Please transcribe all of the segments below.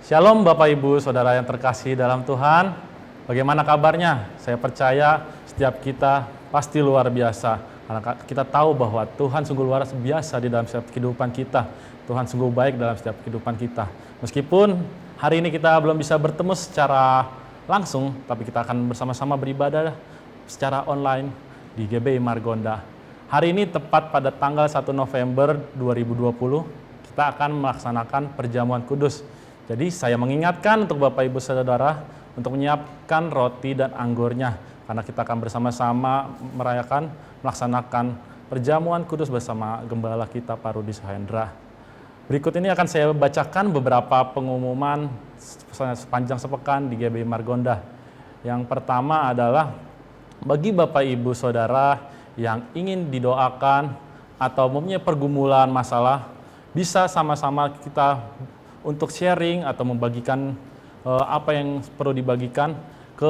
Shalom Bapak Ibu Saudara yang terkasih dalam Tuhan. Bagaimana kabarnya? Saya percaya setiap kita pasti luar biasa. Karena kita tahu bahwa Tuhan sungguh luar biasa di dalam setiap kehidupan kita. Tuhan sungguh baik dalam setiap kehidupan kita. Meskipun hari ini kita belum bisa bertemu secara langsung, tapi kita akan bersama-sama beribadah secara online di GBI Margonda. Hari ini tepat pada tanggal 1 November 2020, kita akan melaksanakan perjamuan kudus. Jadi saya mengingatkan untuk Bapak Ibu Saudara untuk menyiapkan roti dan anggurnya, karena kita akan bersama-sama melaksanakan perjamuan kudus bersama Gembala kita Pak Rudi Sahendra. Berikut ini akan saya bacakan beberapa pengumuman sepanjang sepekan di GBI Margonda. Yang pertama adalah bagi Bapak Ibu Saudara yang ingin didoakan atau mempunyai pergumulan masalah, bisa sama-sama kita untuk sharing atau membagikan apa yang perlu dibagikan ke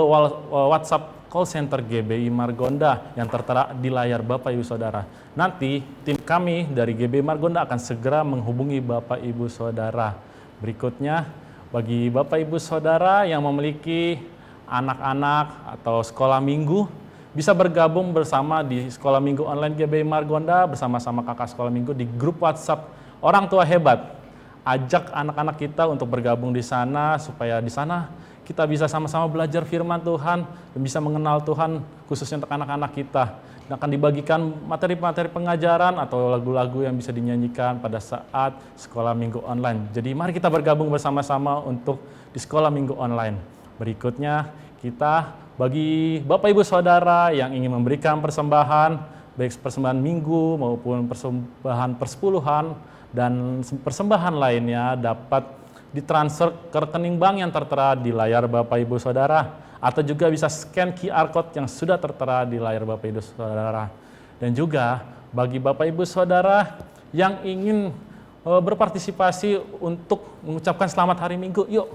WhatsApp call center GBI Margonda yang tertera di layar Bapak Ibu Saudara. Nanti tim kami dari GBI Margonda akan segera menghubungi Bapak Ibu Saudara. Berikutnya, bagi Bapak Ibu Saudara yang memiliki anak-anak atau sekolah minggu, bisa bergabung bersama di sekolah minggu online GBI Margonda bersama-sama kakak sekolah minggu di grup WhatsApp Orang Tua Hebat. Ajak anak-anak kita untuk bergabung di sana, supaya di sana kita bisa sama-sama belajar firman Tuhan dan bisa mengenal Tuhan khususnya untuk anak-anak kita. Dan akan dibagikan materi-materi pengajaran atau lagu-lagu yang bisa dinyanyikan pada saat sekolah minggu online. Jadi mari kita bergabung bersama-sama untuk di sekolah minggu online. Berikutnya kita bagi Bapak Ibu Saudara yang ingin memberikan persembahan, baik persembahan minggu maupun persembahan persepuluhan, dan persembahan lainnya dapat ditransfer ke rekening bank yang tertera di layar Bapak Ibu Saudara, atau juga bisa scan QR Code yang sudah tertera di layar Bapak Ibu Saudara. Dan juga bagi Bapak Ibu Saudara yang ingin berpartisipasi untuk mengucapkan selamat hari Minggu, yuk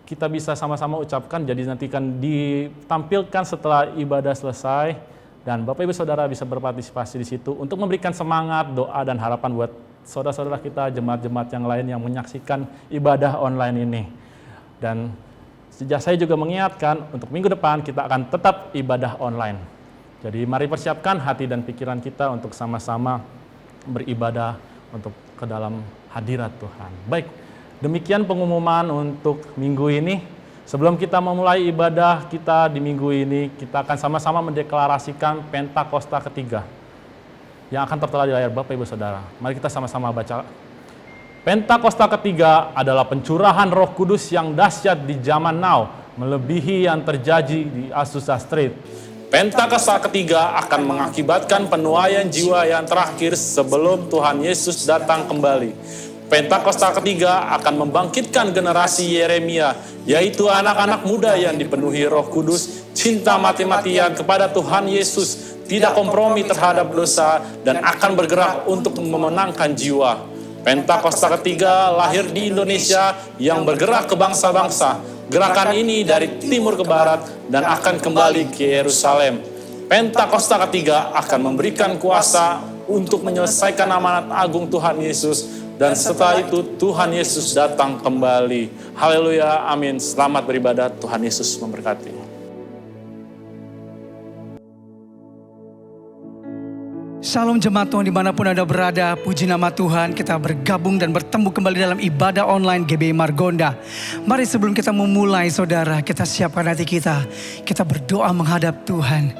kita bisa sama-sama ucapkan, jadi nanti akan ditampilkan setelah ibadah selesai, dan Bapak Ibu Saudara bisa berpartisipasi di situ untuk memberikan semangat, doa, dan harapan buat saudara-saudara kita, jemaat-jemaat yang lain yang menyaksikan ibadah online ini. Dan saya juga mengingatkan untuk minggu depan kita akan tetap ibadah online. Jadi mari persiapkan hati dan pikiran kita untuk sama-sama beribadah untuk ke dalam hadirat Tuhan. Baik, demikian pengumuman untuk minggu ini. Sebelum kita memulai ibadah kita di minggu ini, kita akan sama-sama mendeklarasikan Pentakosta ketiga yang akan tertera di layar Bapak Ibu Saudara. Mari kita sama-sama baca. Pentakosta ketiga adalah pencurahan Roh Kudus yang dahsyat di zaman now, melebihi yang terjadi di Azusa Street. Pentakosta ketiga akan mengakibatkan penuaian jiwa yang terakhir sebelum Tuhan Yesus datang kembali. Pentakosta ketiga akan membangkitkan generasi Yeremia, yaitu anak-anak muda yang dipenuhi Roh Kudus, cinta mati-matian kepada Tuhan Yesus, tidak kompromi terhadap dosa, dan akan bergerak untuk memenangkan jiwa. Pentakosta ketiga lahir di Indonesia yang bergerak ke bangsa-bangsa. Gerakan ini dari timur ke barat dan akan kembali ke Yerusalem. Pentakosta ketiga akan memberikan kuasa untuk menyelesaikan amanat agung Tuhan Yesus, dan setelah itu Tuhan Yesus datang kembali. Haleluya, amin. Selamat beribadah, Tuhan Yesus memberkati. Shalom jemaat Tuhan dimanapun Anda berada, puji nama Tuhan. Kita bergabung dan bertemu kembali dalam ibadah online GBI Margonda. Mari sebelum kita memulai saudara, kita siapkan hati kita. Kita berdoa menghadap Tuhan.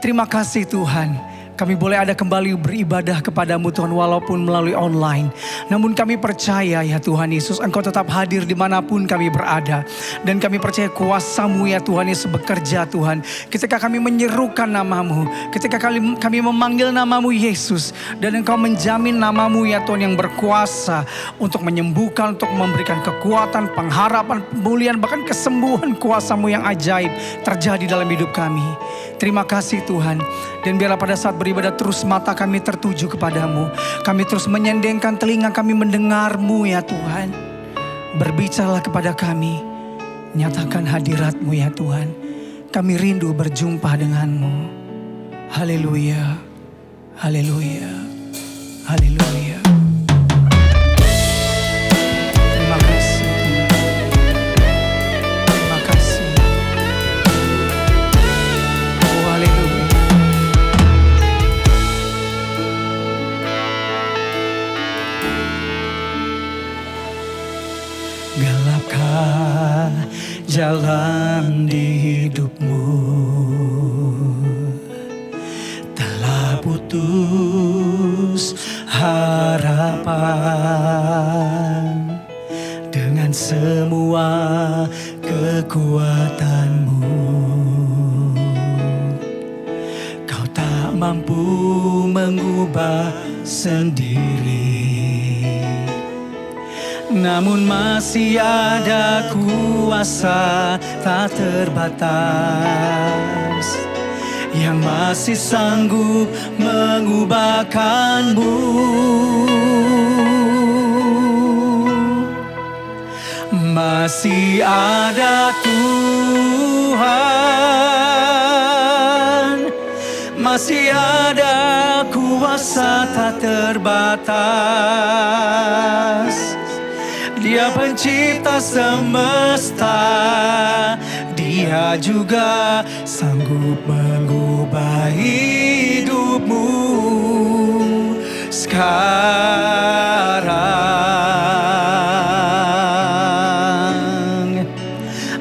Terima kasih Tuhan, kami boleh ada kembali beribadah kepadamu Tuhan walaupun melalui online. Namun kami percaya ya Tuhan Yesus, Engkau tetap hadir dimanapun kami berada. Dan kami percaya kuasa-Mu ya Tuhan Yesus bekerja Tuhan. Ketika kami menyerukan nama-Mu, ketika kami memanggil nama-Mu Yesus. Dan Engkau menjamin nama-Mu ya Tuhan yang berkuasa untuk menyembuhkan, untuk memberikan kekuatan, pengharapan, pemulihan, bahkan kesembuhan. Kuasa-Mu yang ajaib terjadi dalam hidup kami. Terima kasih Tuhan. Dan biarlah pada saat beribadah terus mata kami tertuju kepadamu. Kami terus menyendengkan telinga kami mendengar-Mu ya Tuhan. Berbicaralah kepada kami. Nyatakan hadirat-Mu ya Tuhan. Kami rindu berjumpa dengan-Mu. Haleluya. Haleluya. Haleluya. Terima kasih. Terima kasih. Oh haleluya. Gelapkah jalan di hidupmu, telah putus harapan dengan semua kekuatanmu. Kau tak mampu mengubah sendiri, namun masih ada kuasa tak terbatas yang masih sanggup mengubahkanmu. Masih ada Tuhan, masih ada kuasa tak terbatas. Dia pencipta semesta, Dia juga sanggup mengubah hidupmu sekarang.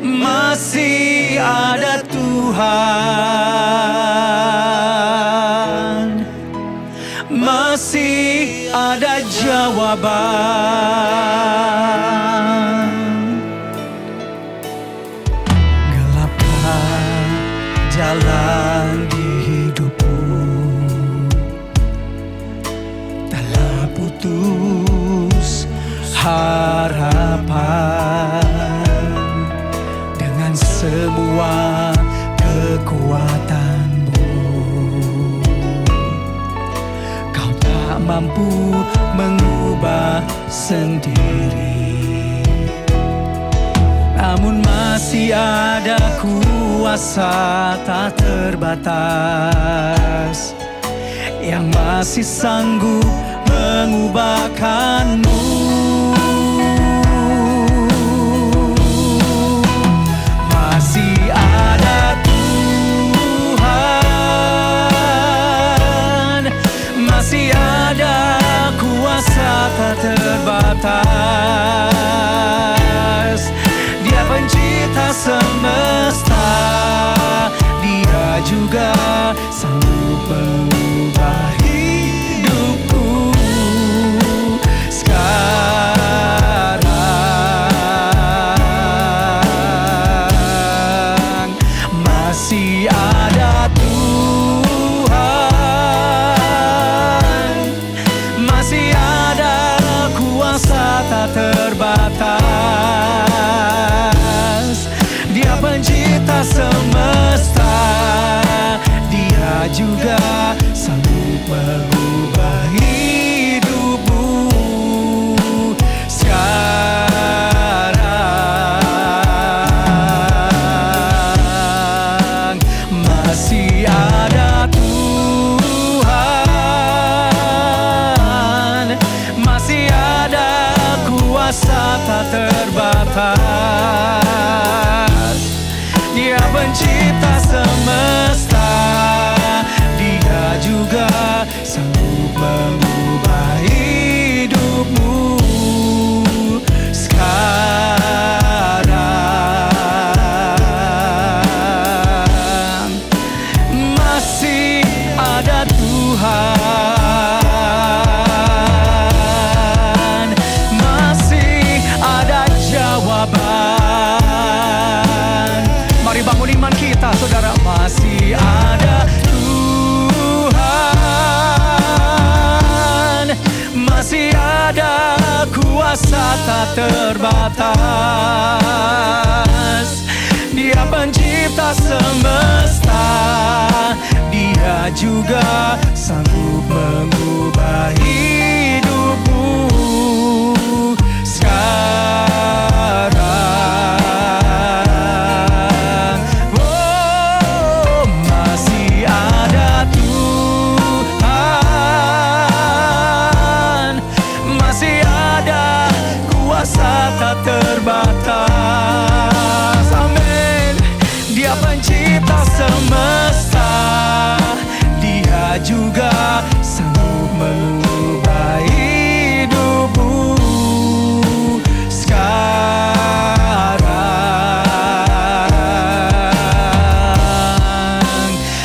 Masih ada Tuhan, masih ada jawaban. Jalan di hidupmu, telah putus harapan dengan semua kekuatanmu. Kau tak mampu mengubah sendiri, namun masih ada kuasa tak terbatas yang masih sanggup mengubahkanmu. Masih ada Tuhan, masih ada kuasa tak terbatas. Dia pencipta semesta, Dia juga sanggup mengubah hidupku sekarang. atas. Dia pencipta semesta, Dia juga sanggup mengubah hidupmu sekarang. Masih ada Tuhan, masih ada jawaban. Mari bangun iman kita, saudara. Masih ada Tuhan, masih ada kuasa tak terbatas. Dia pencipta semesta, Dia juga sanggup mengubah hidupmu sekarang. Oh, masih ada Tuhan, masih ada kuasa tak terbatas. Amin. Dia pencipta semesta, Dia juga sanggup mengubah hidupmu sekarang.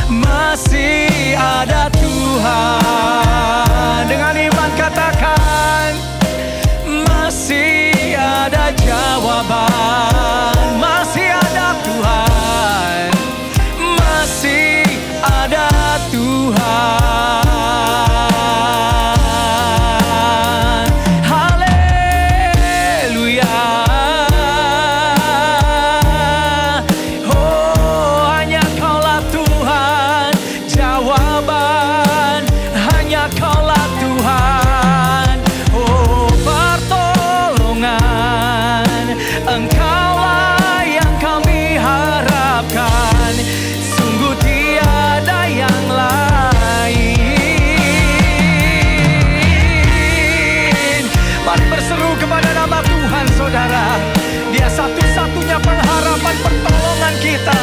Masih ada Tuhan. Dengan iman katakan, masih ada jawaban. Masih ada Tuhan, masih ada Tuhan. Haleluya. Oh, hanya Kaulah Tuhan jawaban, hanya Kaulah Tuhan. Oh, pertolongan, Engkaulah yang kami harapkan. Sungguh tiada yang lain. Mari berseru kepada nama Tuhan, saudara. Dia satu-satunya pengharapan pertolongan kita.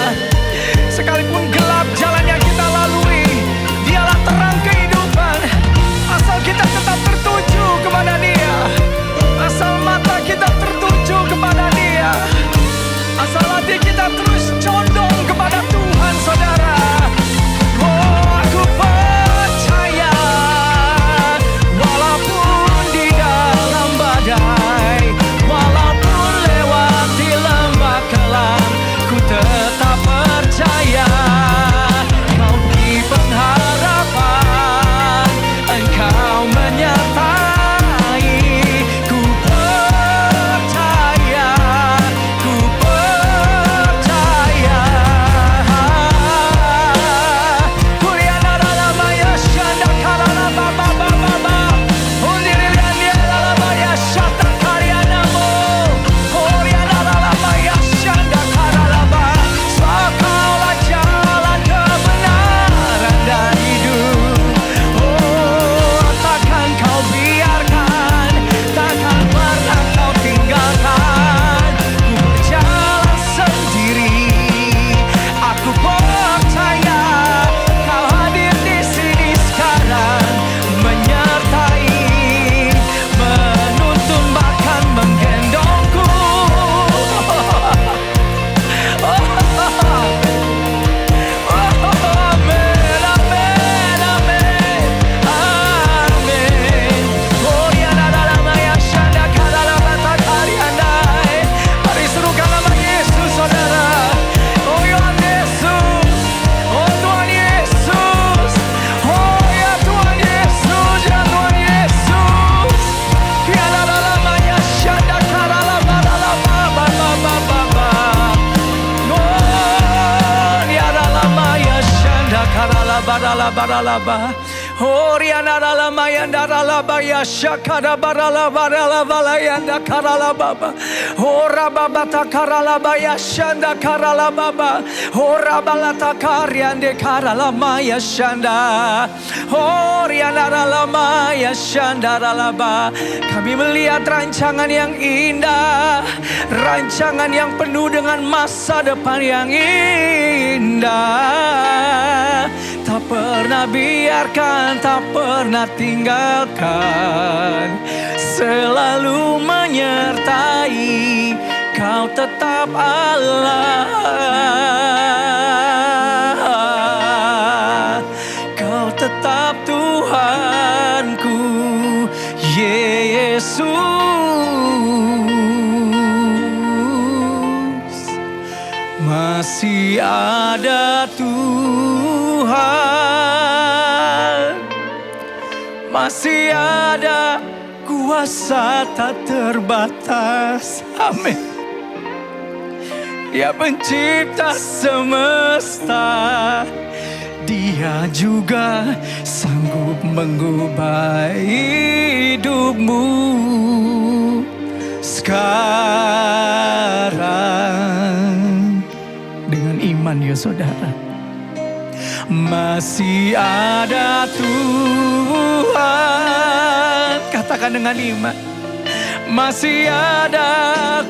Sekalipun gelap jalan yang kita lalui, Dialah terang kehidupan. Asal kita tetap tertuju kepada Dia, asal mata kita tertuju kepada Dia, asal hati kita terus condong kepada Tuhan, saudara. Oh, aku percaya, walaupun di dalam badai, walaupun lewati lembah kelam, ku tetap percaya. Kau beri pengharapan, Engkau menyertai. Ku percaya, ku percaya. Kuliana dalam maya syanda karana baba baba. Undirian dia dalam maya syata karyanamu. Kuliana dalam maya syanda karana baba. Sakaulah jalan kebenaran dan hidup. Oh, takkan Kau biarkan, takkan pernah Kau tinggalkan. Ku berjalan sendiri, aku percaya Kau hadir di sini sekarang, menyertai, menuntun bahkan menggendongku. Amin, amin, amin, amin. Oh, Yana dalam maya syanda kadala bata karyandai. Mari serukan nama Yesus, saudara. Oh, Tuhan Yesus, oh Tuhan Yesus, oh ya Tuhan Yesus, ya Tuhan Yesus. Yana dalam maya syanda kadala badala baba baba baba. Oh, Yana dalam maya syanda kadala badala badala ba. Oh, Yana dalam maya darala baya syakada badala badala balayanda karala baba. Oh, rababata karala baya syanda karala baba. Oh, rabalata karyande karala maya syanda. Oh, Yana dalam maya syanda ralaba. Kami melihat rancangan yang indah, rancangan yang penuh dengan masa depan yang indah. Tak pernah biarkan, tak pernah tinggalkan, selalu menyertai, Kau tetap Allah. Kau tetap Tuhanku, Yesus. Masih ada Tuhan, masih ada kuasa tak terbatas. Amin. Dia pencipta semesta, Dia juga sanggup mengubah hidupmu sekarang. Dengan iman ya saudara. Masih ada Tuhan, katakan dengan iman. Masih ada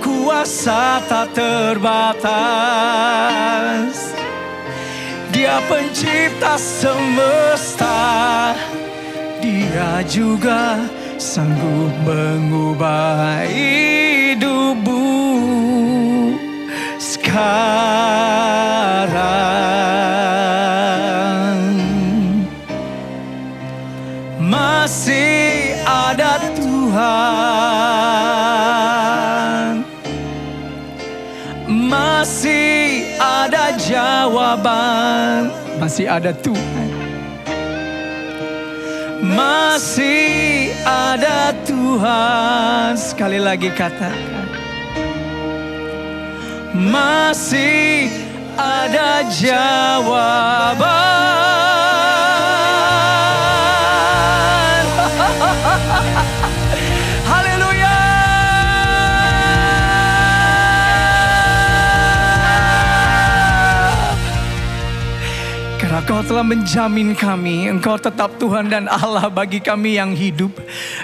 kuasa tak terbatas. Dia pencipta semesta, Dia juga sanggup mengubah hidupmu sekarang. Masih ada Tuhan, masih ada jawaban, masih ada Tuhan, masih ada Tuhan. Sekali lagi katakan, masih ada jawaban. Haleluya. Karena Kau telah menjamin kami, Engkau tetap Tuhan dan Allah bagi kami yang hidup.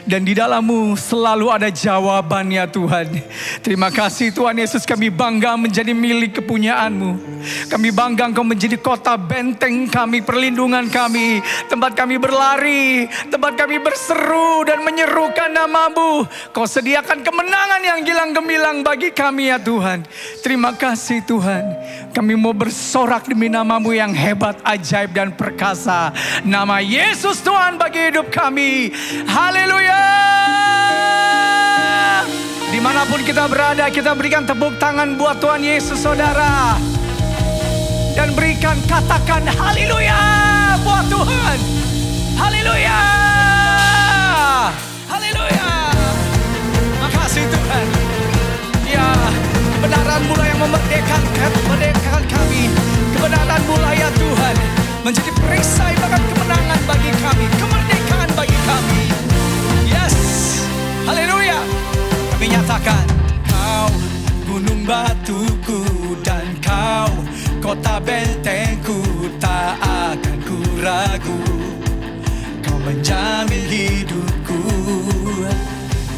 Dan di dalam-Mu selalu ada jawabannya Tuhan. Terima kasih Tuhan Yesus, kami bangga menjadi milik kepunyaan-Mu. Kami bangga Engkau menjadi kota benteng kami, perlindungan kami, tempat kami berlari, tempat kami berseru dan menyerukan nama-Mu. Kau sediakan kemenangan yang gilang gemilang bagi kami ya Tuhan. Terima kasih Tuhan. Kami mau bersorak demi nama-Mu yang hebat, ajaib dan perkasa. Nama Yesus Tuhan bagi hidup kami. Haleluya. Dimanapun kita berada, kita berikan tepuk tangan buat Tuhan Yesus saudara. Dan berikan, katakan haleluya buat Tuhan. Haleluya. Haleluya. Makasih Tuhan. Ya, kebenaran mula yang memerdekakan kami. Kebenaran mula ya Tuhan menjadi perisai bahkan kemenangan bagi kami, kemerdekaan bagi kami. Yes. Haleluya. Kami nyatakan, Kau gunung batuku dan Kau kota bentengku, tak akan ku ragu. Kau menjamin hidupku,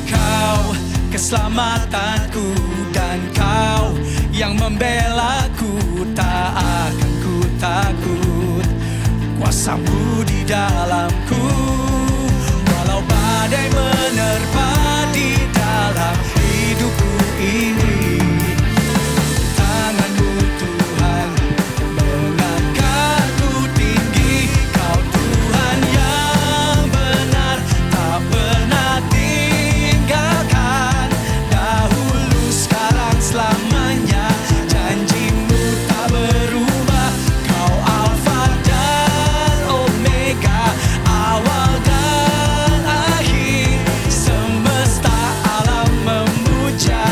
Kau keselamatanku, dan Kau yang membelaku, tak akan ku takut. Kuasa-Mu di dalamku, walau badai menerpa di dalam hidupku ini. Tangan-Mu Tuhan mengangkatku tinggi. Kau Tuhan yang benar, tak pernah tinggalkan. Dahulu, sekarang, selamanya. Janji-Mu tak berubah. Kau Alfa dan Omega, awal dan akhir. Semesta alam memuja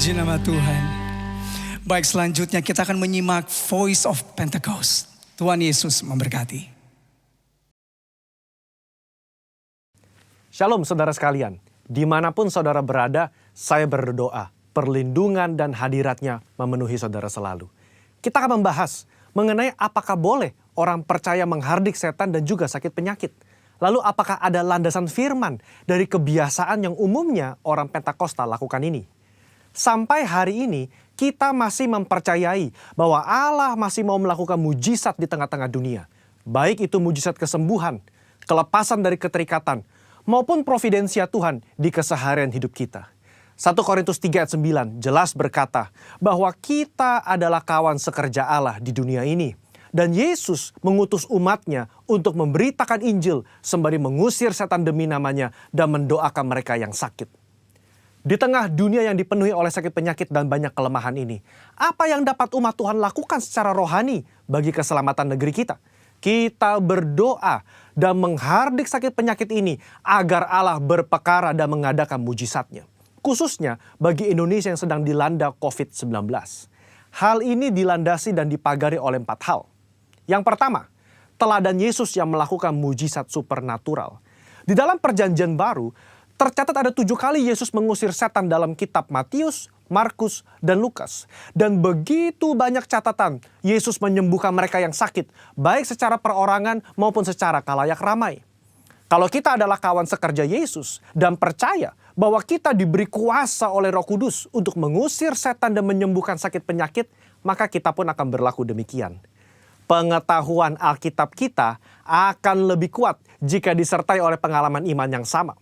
Puji nama Tuhan. Baik, selanjutnya kita akan menyimak Voice of Pentecost. Tuhan Yesus memberkati. Shalom saudara sekalian, dimanapun saudara berada, saya berdoa, perlindungan dan hadiratnya memenuhi saudara selalu. Kita akan membahas mengenai apakah boleh orang percaya menghardik setan dan juga sakit penyakit. Lalu apakah ada landasan firman dari kebiasaan yang umumnya orang Pentakosta lakukan ini? Sampai hari ini kita masih mempercayai bahwa Allah masih mau melakukan mujizat di tengah-tengah dunia. Baik itu mujizat kesembuhan, kelepasan dari keterikatan, maupun providensia Tuhan di keseharian hidup kita. 1 Korintus 3 ayat 9 jelas berkata bahwa kita adalah kawan sekerja Allah di dunia ini. Dan Yesus mengutus umatnya untuk memberitakan Injil sembari mengusir setan demi namanya dan mendoakan mereka yang sakit. Di tengah dunia yang dipenuhi oleh sakit penyakit dan banyak kelemahan ini, apa yang dapat umat Tuhan lakukan secara rohani bagi keselamatan negeri kita? Kita berdoa dan menghardik sakit penyakit ini agar Allah berpekara dan mengadakan mujizatnya. Khususnya bagi Indonesia yang sedang dilanda COVID-19. Hal ini dilandasi dan dipagari oleh 4 hal. Yang pertama, teladan Yesus yang melakukan mujizat supernatural. Di dalam perjanjian baru, tercatat ada 7 kali Yesus mengusir setan dalam kitab Matius, Markus, dan Lukas. Dan begitu banyak catatan Yesus menyembuhkan mereka yang sakit, baik secara perorangan maupun secara kalayak ramai. Kalau kita adalah kawan sekerja Yesus dan percaya bahwa kita diberi kuasa oleh Roh Kudus untuk mengusir setan dan menyembuhkan sakit penyakit, maka kita pun akan berlaku demikian. Pengetahuan Alkitab kita akan lebih kuat jika disertai oleh pengalaman iman yang sama.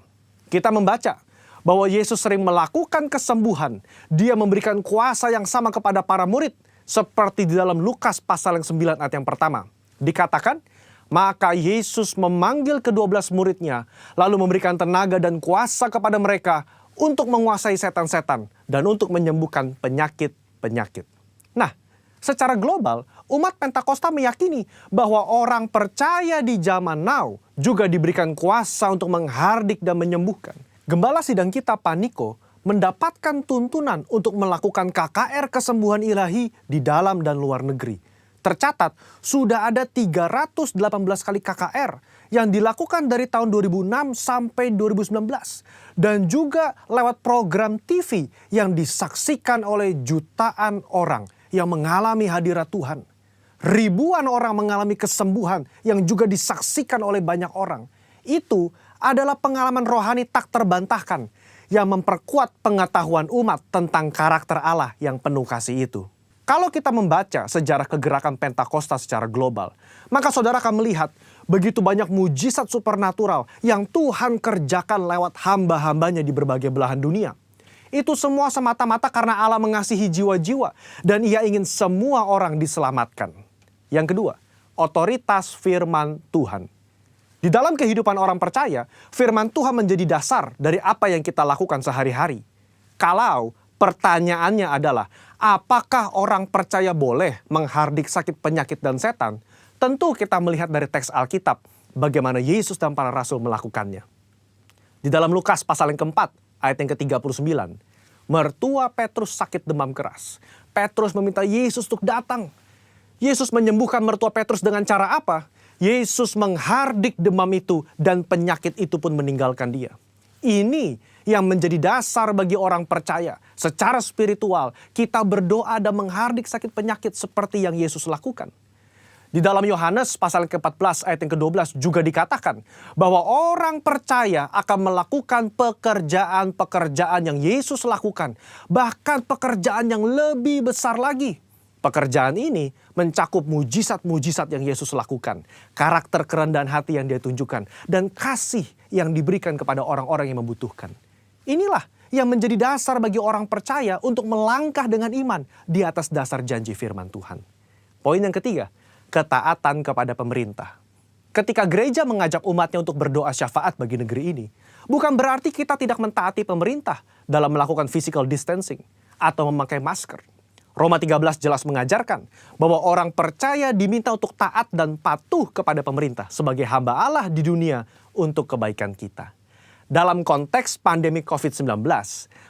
Kita membaca bahwa Yesus sering melakukan kesembuhan. Dia memberikan kuasa yang sama kepada para murid. Seperti di dalam Lukas pasal yang 9 ayat yang pertama. Dikatakan, maka Yesus memanggil ke-12 muridnya, lalu memberikan tenaga dan kuasa kepada mereka untuk menguasai setan-setan dan untuk menyembuhkan penyakit-penyakit. Nah, secara global, umat Pentakosta meyakini bahwa orang percaya di zaman now juga diberikan kuasa untuk menghardik dan menyembuhkan. Gembala sidang kita Paniko mendapatkan tuntunan untuk melakukan KKR kesembuhan ilahi di dalam dan luar negeri. Tercatat sudah ada 318 kali KKR yang dilakukan dari tahun 2006 sampai 2019. Dan juga lewat program TV yang disaksikan oleh jutaan orang yang mengalami hadirat Tuhan. Ribuan orang mengalami kesembuhan yang juga disaksikan oleh banyak orang. Itu adalah pengalaman rohani tak terbantahkan yang memperkuat pengetahuan umat tentang karakter Allah yang penuh kasih itu. Kalau kita membaca sejarah kegerakan Pentakosta secara global, maka saudara akan melihat begitu banyak mujizat supernatural yang Tuhan kerjakan lewat hamba-hambanya di berbagai belahan dunia. Itu semua semata-mata karena Allah mengasihi jiwa-jiwa dan Ia ingin semua orang diselamatkan. Yang kedua, otoritas firman Tuhan. Di dalam kehidupan orang percaya, firman Tuhan menjadi dasar dari apa yang kita lakukan sehari-hari. Kalau pertanyaannya adalah, apakah orang percaya boleh menghardik sakit penyakit dan setan? Tentu kita melihat dari teks Alkitab bagaimana Yesus dan para rasul melakukannya. Di dalam Lukas pasal yang keempat, ayat yang ke-39, mertua Petrus sakit demam keras. Petrus meminta Yesus untuk datang. Yesus menyembuhkan mertua Petrus dengan cara apa? Yesus menghardik demam itu dan penyakit itu pun meninggalkan dia. Ini yang menjadi dasar bagi orang percaya. Secara spiritual, kita berdoa dan menghardik sakit penyakit seperti yang Yesus lakukan. Di dalam Yohanes pasal ke-14 ayat yang ke-12 juga dikatakan bahwa orang percaya akan melakukan pekerjaan-pekerjaan yang Yesus lakukan. Bahkan pekerjaan yang lebih besar lagi. Pekerjaan ini mencakup mujizat-mujizat yang Yesus lakukan. Karakter kerendahan hati yang Dia tunjukkan. Dan kasih yang diberikan kepada orang-orang yang membutuhkan. Inilah yang menjadi dasar bagi orang percaya untuk melangkah dengan iman di atas dasar janji firman Tuhan. Poin yang ketiga, ketaatan kepada pemerintah. Ketika gereja mengajak umatnya untuk berdoa syafaat bagi negeri ini, bukan berarti kita tidak mentaati pemerintah dalam melakukan physical distancing atau memakai masker. Roma 13 jelas mengajarkan bahwa orang percaya diminta untuk taat dan patuh kepada pemerintah sebagai hamba Allah di dunia untuk kebaikan kita. Dalam konteks pandemi COVID-19,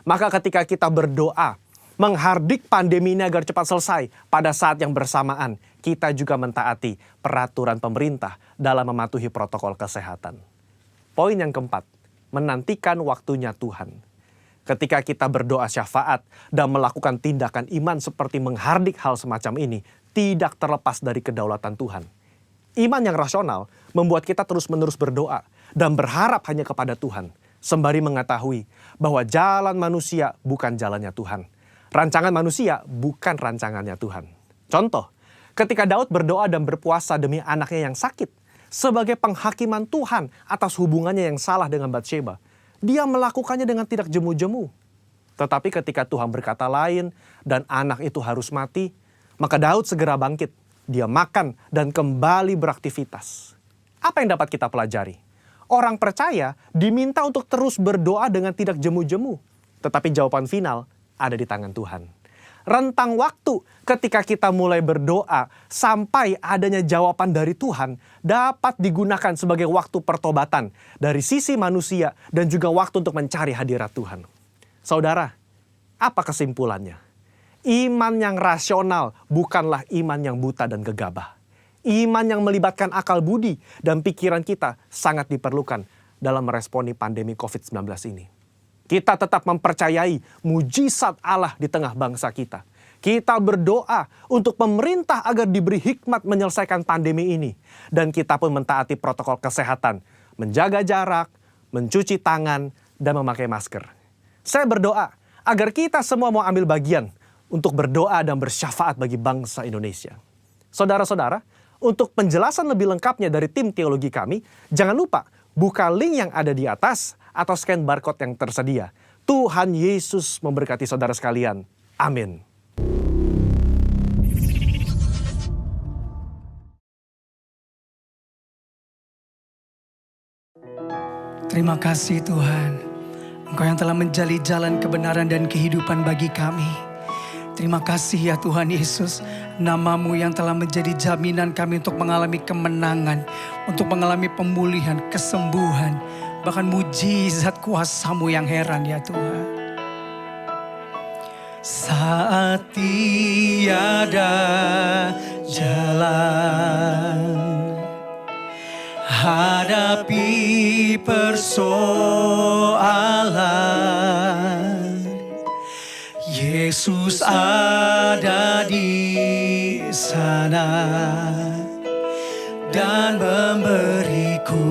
maka ketika kita berdoa menghardik pandemi ini agar cepat selesai, pada saat yang bersamaan kita juga mentaati peraturan pemerintah dalam mematuhi protokol kesehatan. Poin yang keempat, menantikan waktunya Tuhan. Ketika kita berdoa syafaat dan melakukan tindakan iman seperti menghardik hal semacam ini, tidak terlepas dari kedaulatan Tuhan. Iman yang rasional membuat kita terus-menerus berdoa dan berharap hanya kepada Tuhan, sembari mengetahui bahwa jalan manusia bukan jalannya Tuhan. Rancangan manusia bukan rancangannya Tuhan. Contoh, ketika Daud berdoa dan berpuasa demi anaknya yang sakit, sebagai penghakiman Tuhan atas hubungannya yang salah dengan Batsheba, dia melakukannya dengan tidak jemu-jemu. Tetapi ketika Tuhan berkata lain dan anak itu harus mati, maka Daud segera bangkit. Dia makan dan kembali beraktivitas. Apa yang dapat kita pelajari? Orang percaya diminta untuk terus berdoa dengan tidak jemu-jemu. Tetapi jawaban final ada di tangan Tuhan. Rentang waktu ketika kita mulai berdoa sampai adanya jawaban dari Tuhan dapat digunakan sebagai waktu pertobatan dari sisi manusia dan juga waktu untuk mencari hadirat Tuhan. Saudara, apa kesimpulannya? Iman yang rasional bukanlah iman yang buta dan gegabah. Iman yang melibatkan akal budi dan pikiran kita sangat diperlukan dalam meresponi pandemi COVID-19 ini. Kita tetap mempercayai mujizat Allah di tengah bangsa kita. Kita berdoa untuk pemerintah agar diberi hikmat menyelesaikan pandemi ini. Dan kita pun mentaati protokol kesehatan, menjaga jarak, mencuci tangan, dan memakai masker. Saya berdoa agar kita semua mau ambil bagian untuk berdoa dan bersyafaat bagi bangsa Indonesia. Saudara-saudara, untuk penjelasan lebih lengkapnya dari tim teologi kami, jangan lupa buka link yang ada di atas atau scan barcode yang tersedia. Tuhan Yesus memberkati saudara sekalian. Amin. Terima kasih Tuhan, Engkau yang telah menjali jalan kebenaran dan kehidupan bagi kami. Terima kasih ya Tuhan Yesus, nama-Mu yang telah menjadi jaminan kami untuk mengalami kemenangan, untuk mengalami pemulihan, kesembuhan, bahkan mujizat kuasa-Mu yang heran ya Tuhan. Saat tiada jalan, hadapi persoalan, Yesus ada di sana dan memberiku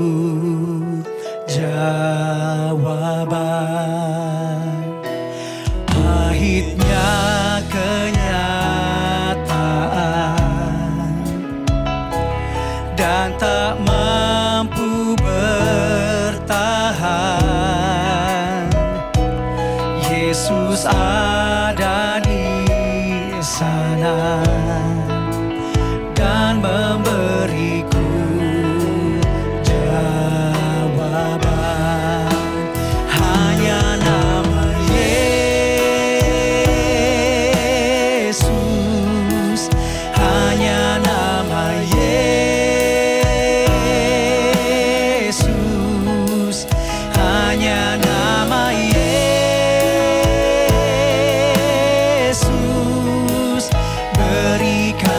jawaban. Pahitnya kenyataan dan tak mampu bertahan, Yesus ada di sana dan memberiku jawaban. Hanya nama Yesus, hanya nama Yesus, hanya nama Yesus berikan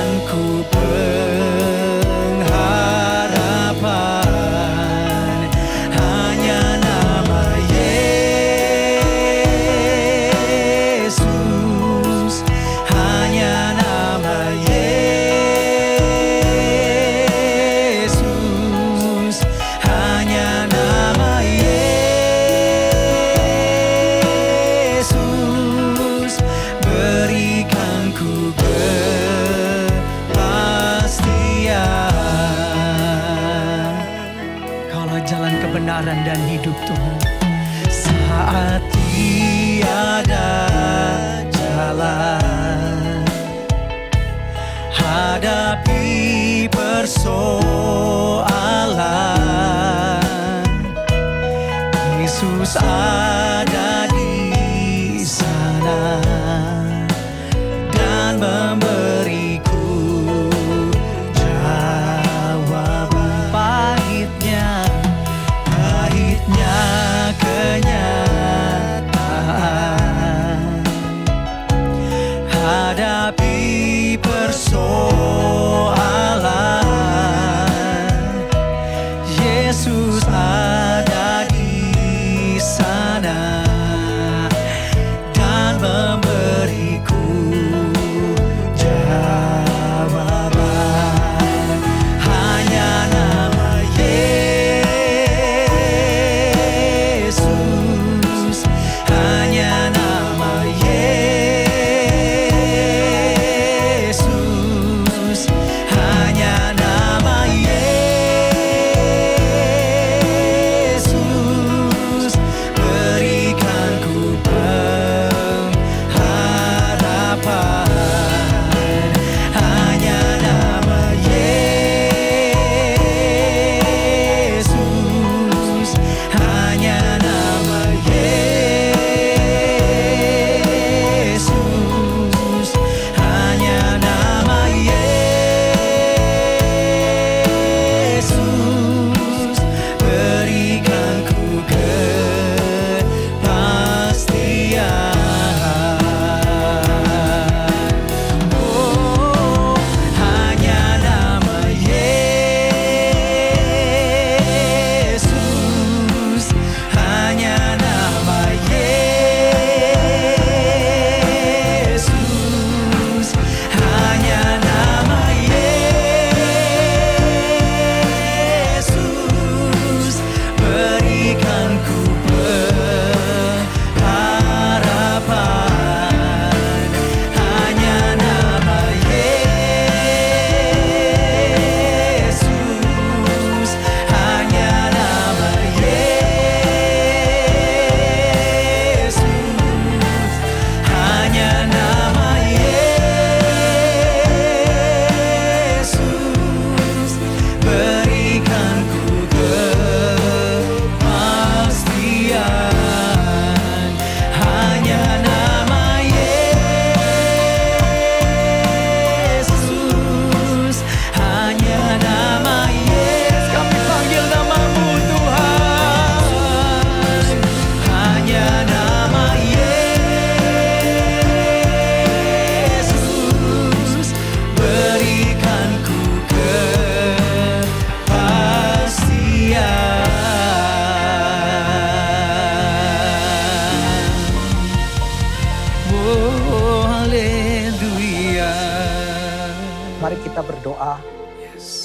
Mari kita berdoa.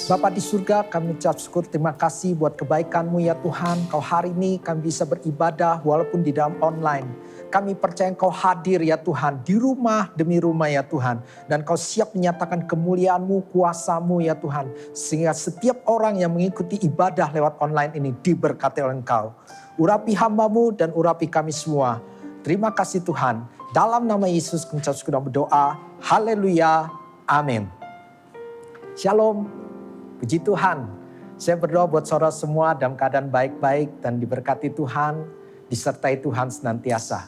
Bapa di surga, kami ucap syukur, terima kasih buat kebaikan-Mu ya Tuhan. Kau hari ini kami bisa beribadah walaupun di dalam online. Kami percaya Engkau hadir ya Tuhan, di rumah demi rumah ya Tuhan. Dan Kau siap menyatakan kemuliaan-Mu, kuasa-Mu ya Tuhan. Sehingga setiap orang yang mengikuti ibadah lewat online ini diberkati oleh Engkau. Urapi hamba-Mu dan urapi kami semua. Terima kasih Tuhan. Dalam nama Yesus kami ucap syukur dan berdoa. Haleluya. Amin. Shalom. Puji Tuhan. Saya berdoa buat saudara semua dalam keadaan baik-baik dan diberkati Tuhan, disertai Tuhan senantiasa.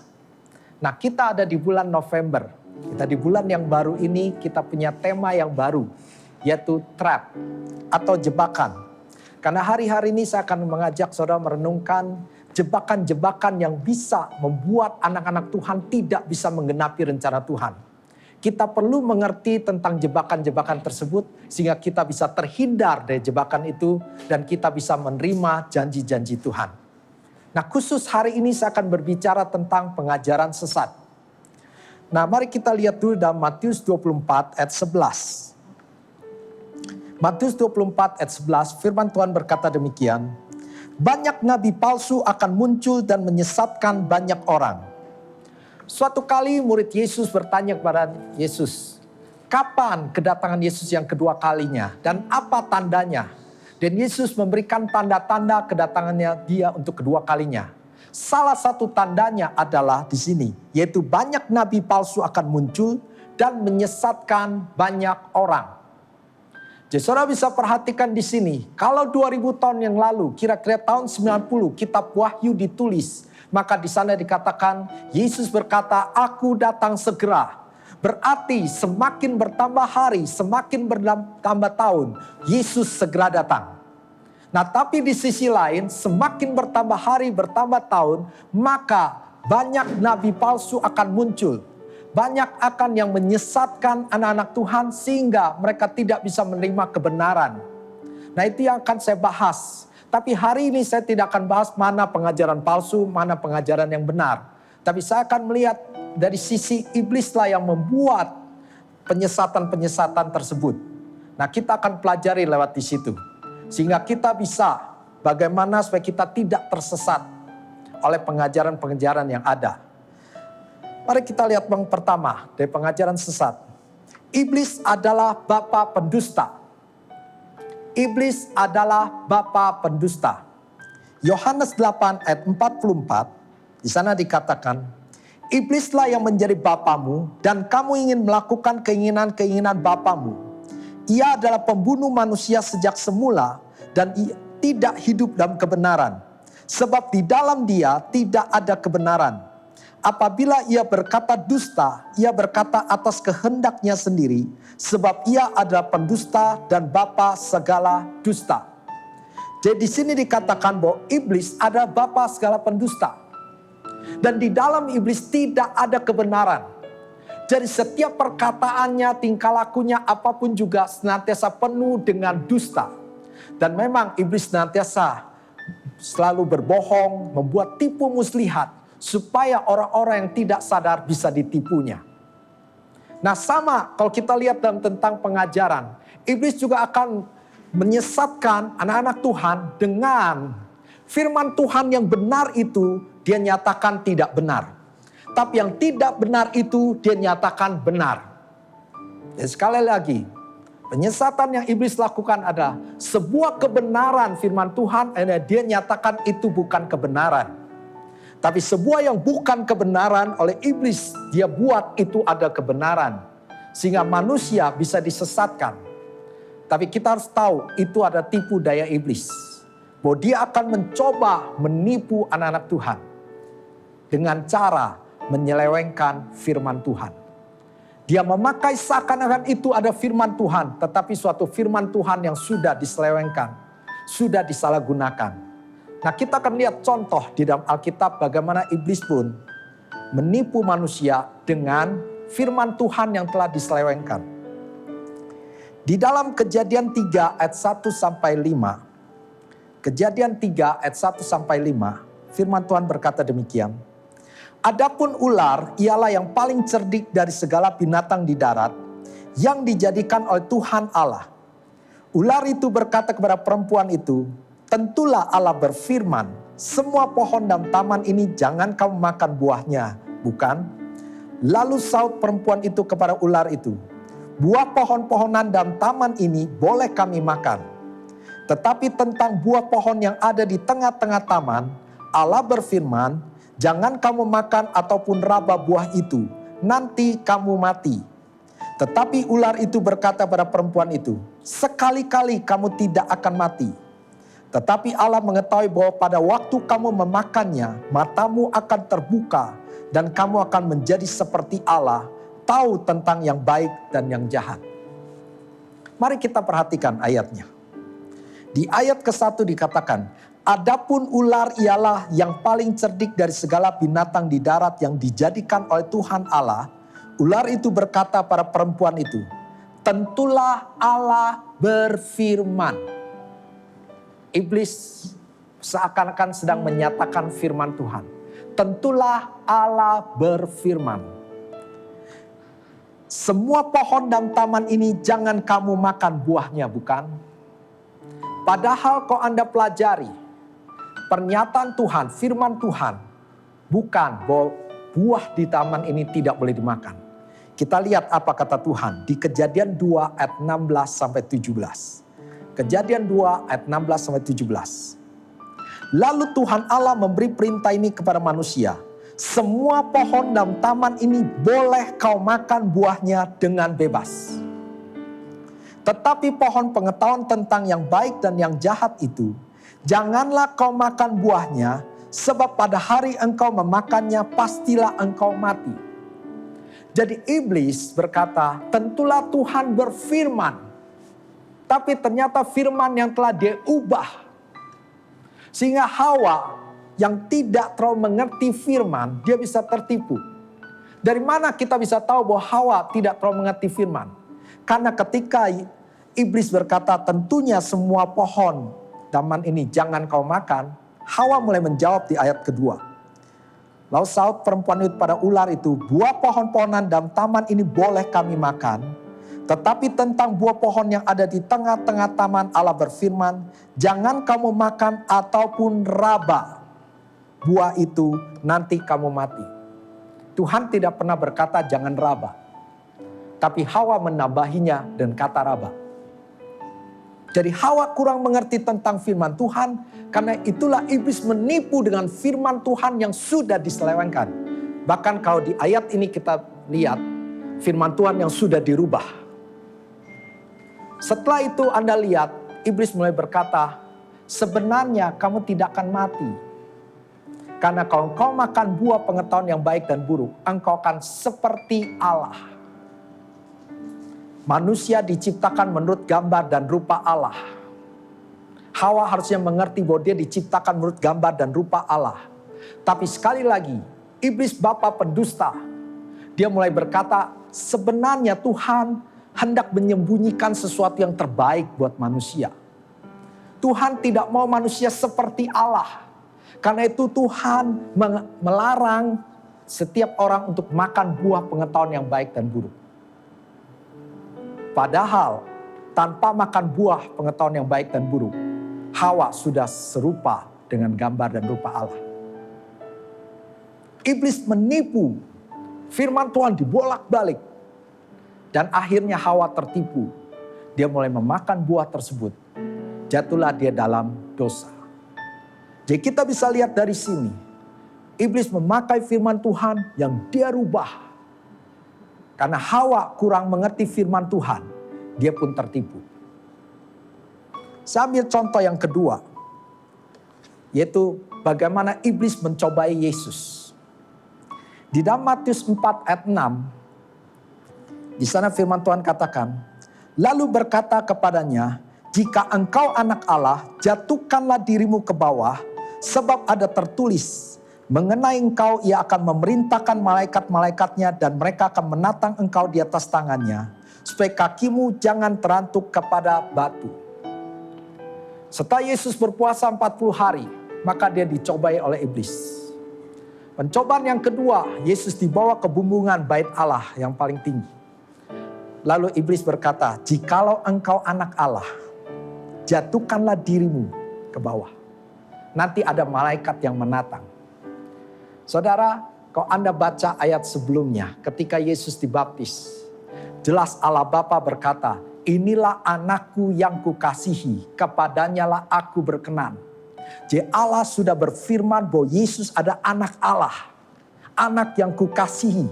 Nah, kita ada di bulan November. Kita di bulan yang baru ini kita punya tema yang baru, yaitu trap atau jebakan. Karena hari-hari ini saya akan mengajak saudara merenungkan jebakan-jebakan yang bisa membuat anak-anak Tuhan tidak bisa menggenapi rencana Tuhan. Kita perlu mengerti tentang jebakan-jebakan tersebut sehingga kita bisa terhindar dari jebakan itu dan kita bisa menerima janji-janji Tuhan. Nah, khusus hari ini saya akan berbicara tentang pengajaran sesat. Nah, mari kita lihat dulu dalam Matius 24 ayat 11. Matius 24 ayat 11, firman Tuhan berkata demikian. Banyak nabi palsu akan muncul dan menyesatkan banyak orang. Suatu kali murid Yesus bertanya kepada Yesus, kapan kedatangan Yesus yang kedua kalinya dan apa tandanya? Dan Yesus memberikan tanda-tanda kedatangannya dia untuk kedua kalinya. Salah satu tandanya adalah di sini, yaitu banyak nabi palsu akan muncul dan menyesatkan banyak orang. Jadi saudara bisa perhatikan di sini, kalau 2000 tahun yang lalu, kira-kira tahun 90 kitab Wahyu ditulis, maka di sana dikatakan Yesus berkata, "Aku datang segera." Berarti semakin bertambah hari, semakin bertambah tahun, Yesus segera datang. Nah, tapi di sisi lain, semakin bertambah hari, bertambah tahun, maka banyak nabi palsu akan muncul. Banyak akan yang menyesatkan anak-anak Tuhan sehingga mereka tidak bisa menerima kebenaran. Nah, itu yang akan saya bahas. Tapi hari ini saya tidak akan bahas mana pengajaran palsu, mana pengajaran yang benar. Tapi saya akan melihat dari sisi iblislah yang membuat penyesatan-penyesatan tersebut. Nah, kita akan pelajari lewat di situ. Sehingga kita bisa bagaimana supaya kita tidak tersesat oleh pengajaran-pengajaran yang ada. Mari kita lihat yang pertama dari pengajaran sesat. Iblis adalah bapa pendusta. Iblis adalah bapa pendusta. Yohanes 8 ayat 44, di sana dikatakan, iblislah yang menjadi bapamu dan kamu ingin melakukan keinginan-keinginan bapamu. Ia adalah pembunuh manusia sejak semula dan tidak hidup dalam kebenaran. Sebab di dalam dia tidak ada kebenaran. Apabila ia berkata dusta, ia berkata atas kehendaknya sendiri, sebab ia adalah pendusta dan bapa segala dusta. Jadi di sini dikatakan bahwa iblis adalah bapa segala pendusta. Dan di dalam iblis tidak ada kebenaran. Jadi setiap perkataannya, tingkah lakunya, apapun juga senantiasa penuh dengan dusta. Dan memang iblis senantiasa selalu berbohong, membuat tipu muslihat. Supaya orang-orang yang tidak sadar bisa ditipunya. Nah, sama kalau kita lihat dalam tentang pengajaran. Iblis juga akan menyesatkan anak-anak Tuhan dengan firman Tuhan yang benar itu dia nyatakan tidak benar. Tapi yang tidak benar itu dia nyatakan benar. Dan sekali lagi, penyesatan yang iblis lakukan adalah sebuah kebenaran firman Tuhan, dia nyatakan itu bukan kebenaran. Tapi sebuah yang bukan kebenaran oleh iblis, dia buat itu ada kebenaran. Sehingga manusia bisa disesatkan. Tapi kita harus tahu itu ada tipu daya iblis. Bahwa dia akan mencoba menipu anak-anak Tuhan. Dengan cara menyelewengkan firman Tuhan. Dia memakai seakan-akan itu ada firman Tuhan. Tetapi suatu firman Tuhan yang sudah diselewengkan. Sudah disalahgunakan. Nah, kita akan lihat contoh di dalam Alkitab bagaimana iblis pun menipu manusia dengan firman Tuhan yang telah diselewengkan. Di dalam Kejadian 3 ayat 1 sampai 5. Kejadian 3 ayat 1 sampai 5, firman Tuhan berkata demikian. Adapun ular ialah yang paling cerdik dari segala binatang di darat yang dijadikan oleh Tuhan Allah. Ular itu berkata kepada perempuan itu, tentulah Allah berfirman, semua pohon dalam taman ini jangan kamu makan buahnya, bukan? Lalu saut perempuan itu kepada ular itu, buah pohon-pohonan dalam taman ini boleh kami makan. Tetapi tentang buah pohon yang ada di tengah-tengah taman, Allah berfirman, jangan kamu makan ataupun raba buah itu, nanti kamu mati. Tetapi ular itu berkata pada perempuan itu, sekali-kali kamu tidak akan mati. Tetapi Allah mengetahui bahwa pada waktu kamu memakannya, matamu akan terbuka dan kamu akan menjadi seperti Allah, tahu tentang yang baik dan yang jahat. Mari kita perhatikan ayatnya. Di ayat ke-1 dikatakan, adapun ular ialah yang paling cerdik dari segala binatang di darat yang dijadikan oleh Tuhan Allah. Ular itu berkata pada perempuan itu, tentulah Allah berfirman. Iblis seakan-akan sedang menyatakan firman Tuhan. Tentulah Allah berfirman. Semua pohon dalam taman ini jangan kamu makan buahnya, bukan? Padahal kalau Anda pelajari pernyataan Tuhan, firman Tuhan, bukan bahwa buah di taman ini tidak boleh dimakan. Kita lihat apa kata Tuhan di Kejadian 2 ayat 16 sampai 17. Kejadian 2 ayat 16 sampai 17. Lalu Tuhan Allah memberi perintah ini kepada manusia. Semua pohon dalam taman ini boleh kau makan buahnya dengan bebas. Tetapi pohon pengetahuan tentang yang baik dan yang jahat itu, janganlah kau makan buahnya, sebab pada hari engkau memakannya pastilah engkau mati. Jadi iblis berkata, tentulah Tuhan berfirman. Tapi ternyata firman yang telah dia ubah. Sehingga Hawa yang tidak terlalu mengerti firman, dia bisa tertipu. Dari mana kita bisa tahu bahwa Hawa tidak terlalu mengerti firman? Karena ketika iblis berkata tentunya semua pohon taman ini jangan kau makan, Hawa mulai menjawab di ayat kedua. Lalu saut perempuan itu pada ular itu, buah pohon-pohonan dalam taman ini boleh kami makan. Tetapi tentang buah pohon yang ada di tengah-tengah taman Allah berfirman, jangan kamu makan ataupun raba buah itu, nanti kamu mati. Tuhan tidak pernah berkata jangan raba. Tapi Hawa menambahinya dan kata raba. Jadi Hawa kurang mengerti tentang firman Tuhan, karena itulah iblis menipu dengan firman Tuhan yang sudah diselewengkan. Bahkan kalau di ayat ini kita lihat firman Tuhan yang sudah dirubah. Setelah itu Anda lihat, iblis mulai berkata, sebenarnya kamu tidak akan mati. Karena kalau engkau makan buah pengetahuan yang baik dan buruk, engkau akan seperti Allah. Manusia diciptakan menurut gambar dan rupa Allah. Hawa harusnya mengerti bahwa dia diciptakan menurut gambar dan rupa Allah. Tapi sekali lagi, iblis bapa pendusta. Dia mulai berkata, sebenarnya Tuhan hendak menyembunyikan sesuatu yang terbaik buat manusia. Tuhan tidak mau manusia seperti Allah. Karena itu Tuhan melarang setiap orang untuk makan buah pengetahuan yang baik dan buruk. Padahal tanpa makan buah pengetahuan yang baik dan buruk, Hawa sudah serupa dengan gambar dan rupa Allah. Iblis menipu, firman Tuhan dibolak-balik. Dan akhirnya Hawa tertipu. Dia mulai memakan buah tersebut. Jatuhlah dia dalam dosa. Jadi kita bisa lihat dari sini. Iblis memakai firman Tuhan yang dia rubah. Karena Hawa kurang mengerti firman Tuhan. Dia pun tertipu. Saya ambil contoh yang kedua. Yaitu bagaimana iblis mencobai Yesus. Di dalam Matius 4 ayat 6. Di sana firman Tuhan katakan, lalu berkata kepadanya, jika engkau anak Allah, jatuhkanlah dirimu ke bawah, sebab ada tertulis, mengenai engkau ia akan memerintahkan malaikat-malaikatnya dan mereka akan menatang engkau di atas tangannya, supaya kakimu jangan terantuk kepada batu. Setelah Yesus berpuasa 40 hari, maka dia dicobai oleh iblis. Pencobaan yang kedua, Yesus dibawa ke bumbungan bait Allah yang paling tinggi. Lalu iblis berkata, jikalau engkau anak Allah, jatuhkanlah dirimu ke bawah. Nanti ada malaikat yang menatang. Saudara, kalau Anda baca ayat sebelumnya, ketika Yesus dibaptis, jelas Allah Bapa berkata, inilah anakku yang kukasihi, kepadanyalah aku berkenan. Jadi Allah sudah berfirman bahwa Yesus ada anak Allah, anak yang kukasihi,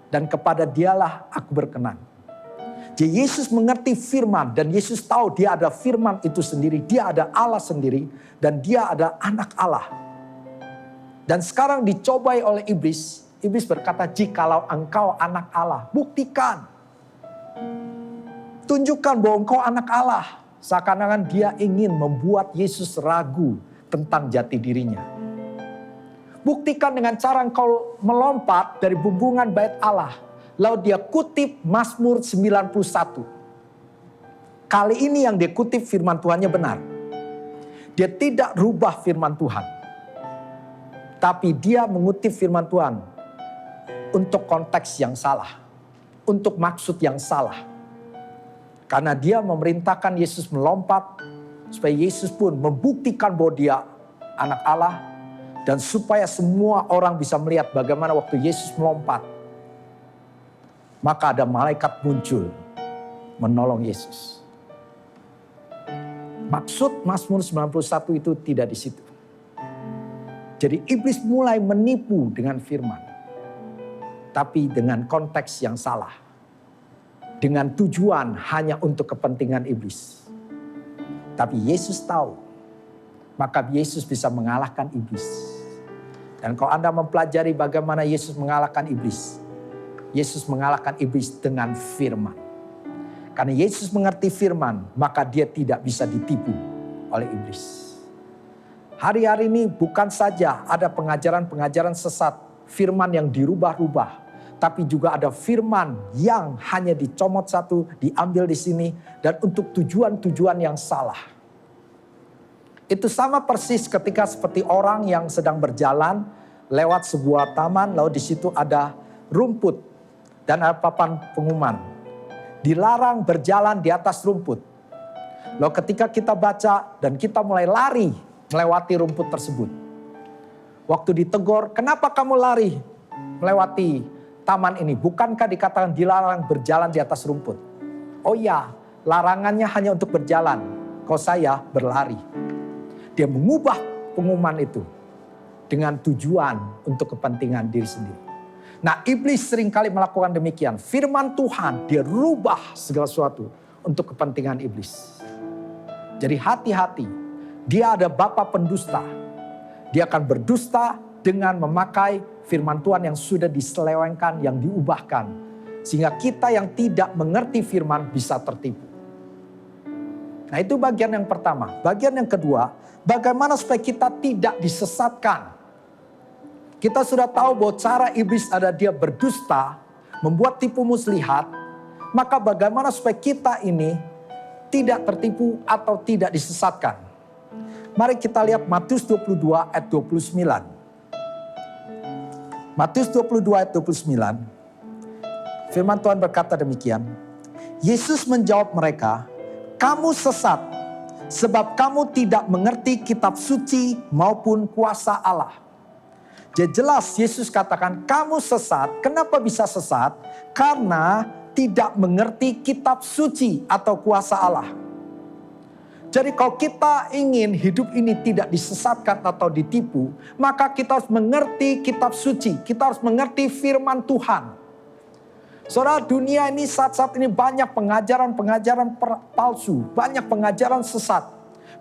dan kepada dialah aku berkenan. Jadi Yesus mengerti firman, dan Yesus tahu dia ada firman itu sendiri, dia ada Allah sendiri, dan dia ada anak Allah. Dan sekarang dicobai oleh iblis. Iblis berkata, jikalau engkau anak Allah, buktikan. Tunjukkan bahwa engkau anak Allah. Seakan-akan dia ingin membuat Yesus ragu tentang jati dirinya. Buktikan dengan cara engkau melompat dari bumbungan bait Allah. Lalu dia kutip Mazmur 91. Kali ini yang dia kutip firman Tuhannya benar. Dia tidak rubah firman Tuhan. Tapi dia mengutip firman Tuhan untuk konteks yang salah. Untuk maksud yang salah. Karena dia memerintahkan Yesus melompat. Supaya Yesus pun membuktikan bahwa dia anak Allah. Dan supaya semua orang bisa melihat bagaimana waktu Yesus melompat. Maka ada malaikat muncul menolong Yesus. Maksud Mazmur 91 itu tidak di situ. Jadi iblis mulai menipu dengan firman. Tapi dengan konteks yang salah. Dengan tujuan hanya untuk kepentingan iblis. Tapi Yesus tahu. Maka Yesus bisa mengalahkan iblis. Dan kalau Anda mempelajari bagaimana Yesus mengalahkan iblis. Yesus mengalahkan iblis dengan firman. Karena Yesus mengerti firman, maka dia tidak bisa ditipu oleh iblis. Hari-hari ini bukan saja ada pengajaran-pengajaran sesat, firman yang dirubah-rubah. Tapi juga ada firman yang hanya dicomot satu, diambil di sini. Dan untuk tujuan-tujuan yang salah. Itu sama persis ketika seperti orang yang sedang berjalan lewat sebuah taman. Lalu di situ ada rumput dan ada papan pengumuman. Dilarang berjalan di atas rumput. Lalu ketika kita baca dan kita mulai lari melewati rumput tersebut. Waktu ditegur, kenapa kamu lari melewati taman ini? Bukankah dikatakan dilarang berjalan di atas rumput? Oh ya, larangannya hanya untuk berjalan. Kalau saya berlari. Dia mengubah pengumuman itu dengan tujuan untuk kepentingan diri sendiri. Nah, iblis seringkali melakukan demikian. Firman Tuhan dia rubah segala sesuatu untuk kepentingan iblis. Jadi hati-hati. Dia ada bapa pendusta. Dia akan berdusta dengan memakai firman Tuhan yang sudah diselewengkan, yang diubahkan. Sehingga kita yang tidak mengerti firman bisa tertipu. Nah, itu bagian yang pertama. Bagian yang kedua, bagaimana supaya kita tidak disesatkan. Kita sudah tahu bahwa cara iblis ada dia berdusta, membuat tipu muslihat. Maka bagaimana supaya kita ini tidak tertipu atau tidak disesatkan. Mari kita lihat Matius 22 ayat 29. Matius 22 ayat 29. Firman Tuhan berkata demikian. Yesus menjawab mereka, kamu sesat sebab kamu tidak mengerti kitab suci maupun kuasa Allah. Jadi jelas Yesus katakan kamu sesat. Kenapa bisa sesat? Karena tidak mengerti kitab suci atau kuasa Allah. Jadi kalau kita ingin hidup ini tidak disesatkan atau ditipu, maka kita harus mengerti kitab suci. Kita harus mengerti firman Tuhan. Saudara, dunia ini saat-saat ini banyak pengajaran-pengajaran palsu. Banyak pengajaran sesat.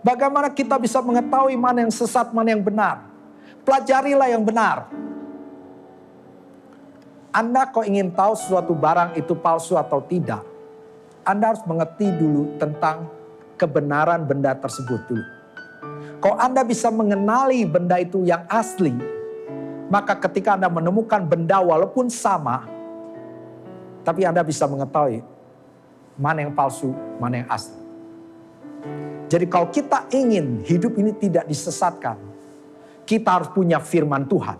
Bagaimana kita bisa mengetahui mana yang sesat, mana yang benar? Pelajarilah yang benar. Anda kalau ingin tahu suatu barang itu palsu atau tidak, Anda harus mengerti dulu tentang kebenaran benda tersebut dulu. Kalau Anda bisa mengenali benda itu yang asli, maka ketika Anda menemukan benda walaupun sama, tapi Anda bisa mengetahui mana yang palsu, mana yang asli. Jadi kalau kita ingin hidup ini tidak disesatkan, kita harus punya firman Tuhan.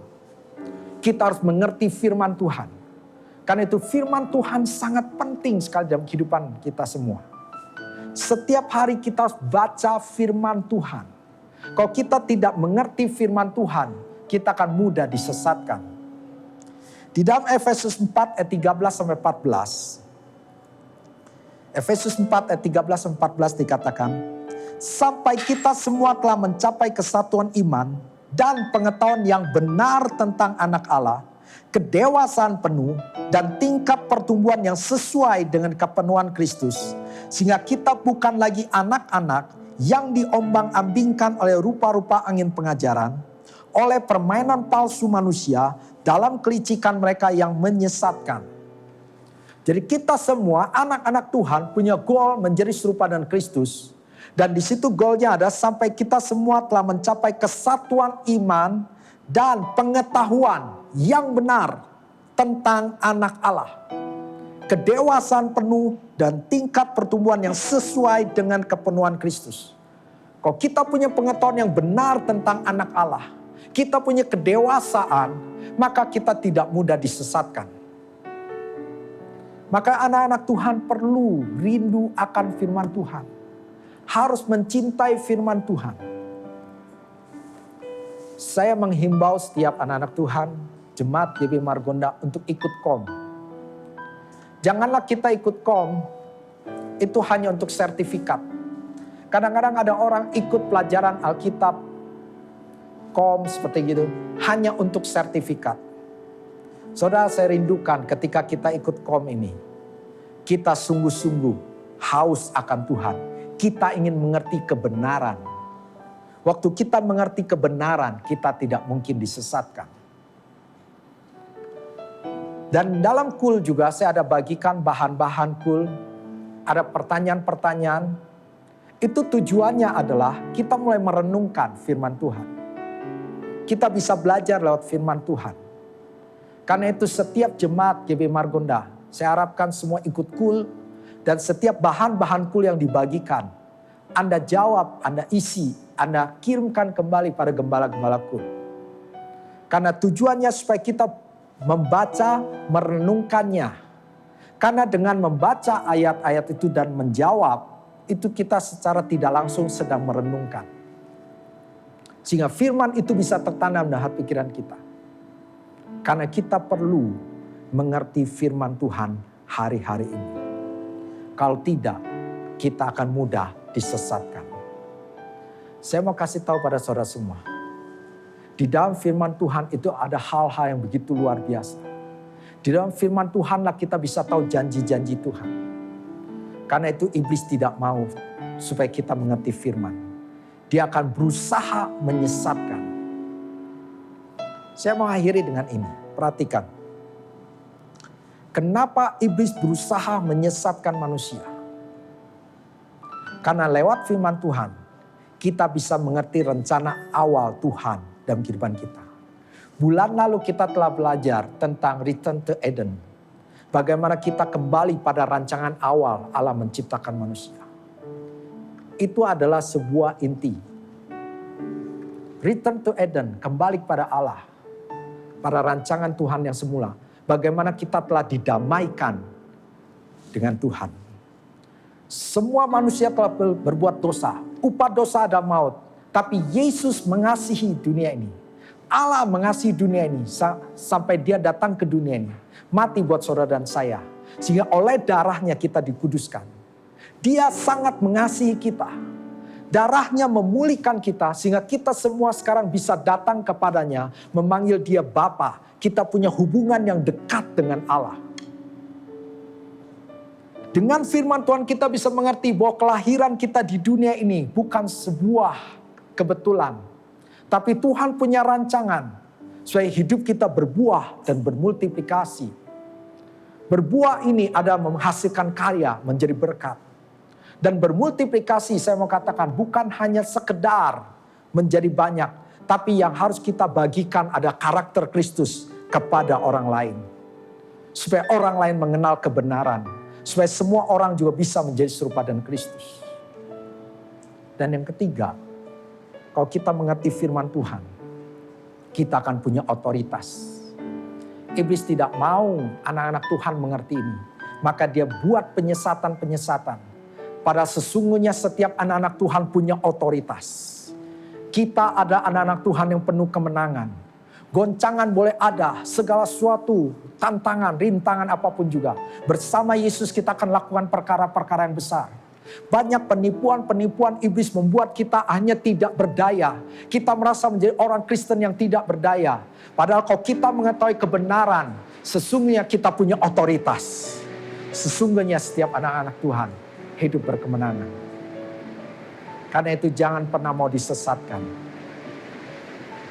Kita harus mengerti firman Tuhan. Karena itu firman Tuhan sangat penting sekali dalam kehidupan kita semua. Setiap hari kita harus baca firman Tuhan. Kalau kita tidak mengerti firman Tuhan, kita akan mudah disesatkan. Di dalam Efesus 4 ayat 13-14. Efesus 4 ayat 13-14 dikatakan, sampai kita semua telah mencapai kesatuan iman dan pengetahuan yang benar tentang anak Allah, kedewasaan penuh dan tingkat pertumbuhan yang sesuai dengan kepenuhan Kristus. Sehingga kita bukan lagi anak-anak yang diombang-ambingkan oleh rupa-rupa angin pengajaran, oleh permainan palsu manusia dalam kelicikan mereka yang menyesatkan. Jadi kita semua anak-anak Tuhan punya goal menjadi serupa dengan Kristus. Dan di situ goalnya ada sampai kita semua telah mencapai kesatuan iman dan pengetahuan yang benar tentang anak Allah. Kedewasaan penuh dan tingkat pertumbuhan yang sesuai dengan kepenuhan Kristus. Kalau kita punya pengetahuan yang benar tentang anak Allah, kita punya kedewasaan, maka kita tidak mudah disesatkan. Maka anak-anak Tuhan perlu rindu akan firman Tuhan. Harus mencintai firman Tuhan. Saya menghimbau setiap anak-anak Tuhan, jemaat GB Margonda untuk ikut KOM. Janganlah kita ikut KOM, itu hanya untuk sertifikat. Kadang-kadang ada orang ikut pelajaran Alkitab, KOM seperti gitu, hanya untuk sertifikat. Saudara, saya rindukan ketika kita ikut KOM ini, kita sungguh-sungguh haus akan Tuhan. Kita ingin mengerti kebenaran. Waktu kita mengerti kebenaran, kita tidak mungkin disesatkan. Dan dalam kul juga saya ada bagikan bahan-bahan kul. Ada pertanyaan-pertanyaan. Itu tujuannya adalah kita mulai merenungkan firman Tuhan. Kita bisa belajar lewat firman Tuhan. Karena itu setiap jemaat GB Margonda, saya harapkan semua ikut kul. Dan setiap bahan-bahan kul yang dibagikan, Anda jawab, Anda isi, Anda kirimkan kembali pada gembala-gembala kul. Karena tujuannya supaya kita membaca, merenungkannya. Karena dengan membaca ayat-ayat itu dan menjawab, itu kita secara tidak langsung sedang merenungkan. Sehingga firman itu bisa tertanam dalam hati pikiran kita. Karena kita perlu mengerti firman Tuhan hari-hari ini. Kalau tidak, kita akan mudah disesatkan. Saya mau kasih tahu pada saudara semua. Di dalam firman Tuhan itu ada hal-hal yang begitu luar biasa. Di dalam firman Tuhanlah kita bisa tahu janji-janji Tuhan. Karena itu iblis tidak mau supaya kita mengerti firman. Dia akan berusaha menyesatkan. Saya mau akhiri dengan ini. Perhatikan. Kenapa iblis berusaha menyesatkan manusia? Karena lewat firman Tuhan, kita bisa mengerti rencana awal Tuhan dalam kehidupan kita. Bulan lalu kita telah belajar tentang Return to Eden. Bagaimana kita kembali pada rancangan awal Allah menciptakan manusia. Itu adalah sebuah inti. Return to Eden, kembali kepada Allah. Pada rancangan Tuhan yang semula. Bagaimana kita telah didamaikan dengan Tuhan. Semua manusia telah berbuat dosa. Upah dosa adalah maut. Tapi Yesus mengasihi dunia ini. Allah mengasihi dunia ini sampai dia datang ke dunia ini. Mati buat saudara dan saya. Sehingga oleh darahnya kita dikuduskan. Dia sangat mengasihi kita. Darahnya memulihkan kita sehingga kita semua sekarang bisa datang kepadanya. Memanggil dia Bapa. Kita punya hubungan yang dekat dengan Allah. Dengan firman Tuhan kita bisa mengerti bahwa kelahiran kita di dunia ini bukan sebuah kebetulan. Tapi Tuhan punya rancangan supaya hidup kita berbuah dan bermultiplikasi. Berbuah ini ada menghasilkan karya menjadi berkat. Dan bermultiplikasi saya mau katakan bukan hanya sekedar menjadi banyak. Tapi yang harus kita bagikan ada karakter Kristus kepada orang lain. Supaya orang lain mengenal kebenaran. Supaya semua orang juga bisa menjadi serupa dengan Kristus. Dan yang ketiga, kalau kita mengerti firman Tuhan, kita akan punya otoritas. Iblis tidak mau anak-anak Tuhan mengerti ini. Maka dia buat penyesatan-penyesatan. Padahal sesungguhnya setiap anak-anak Tuhan punya otoritas. Kita ada anak-anak Tuhan yang penuh kemenangan. Goncangan boleh ada, segala sesuatu, tantangan, rintangan apapun juga. Bersama Yesus kita akan lakukan perkara-perkara yang besar. Banyak penipuan-penipuan iblis membuat kita hanya tidak berdaya. Kita merasa menjadi orang Kristen yang tidak berdaya. Padahal kalau kita mengetahui kebenaran, sesungguhnya kita punya otoritas. Sesungguhnya setiap anak-anak Tuhan hidup berkemenangan. Karena itu jangan pernah mau disesatkan.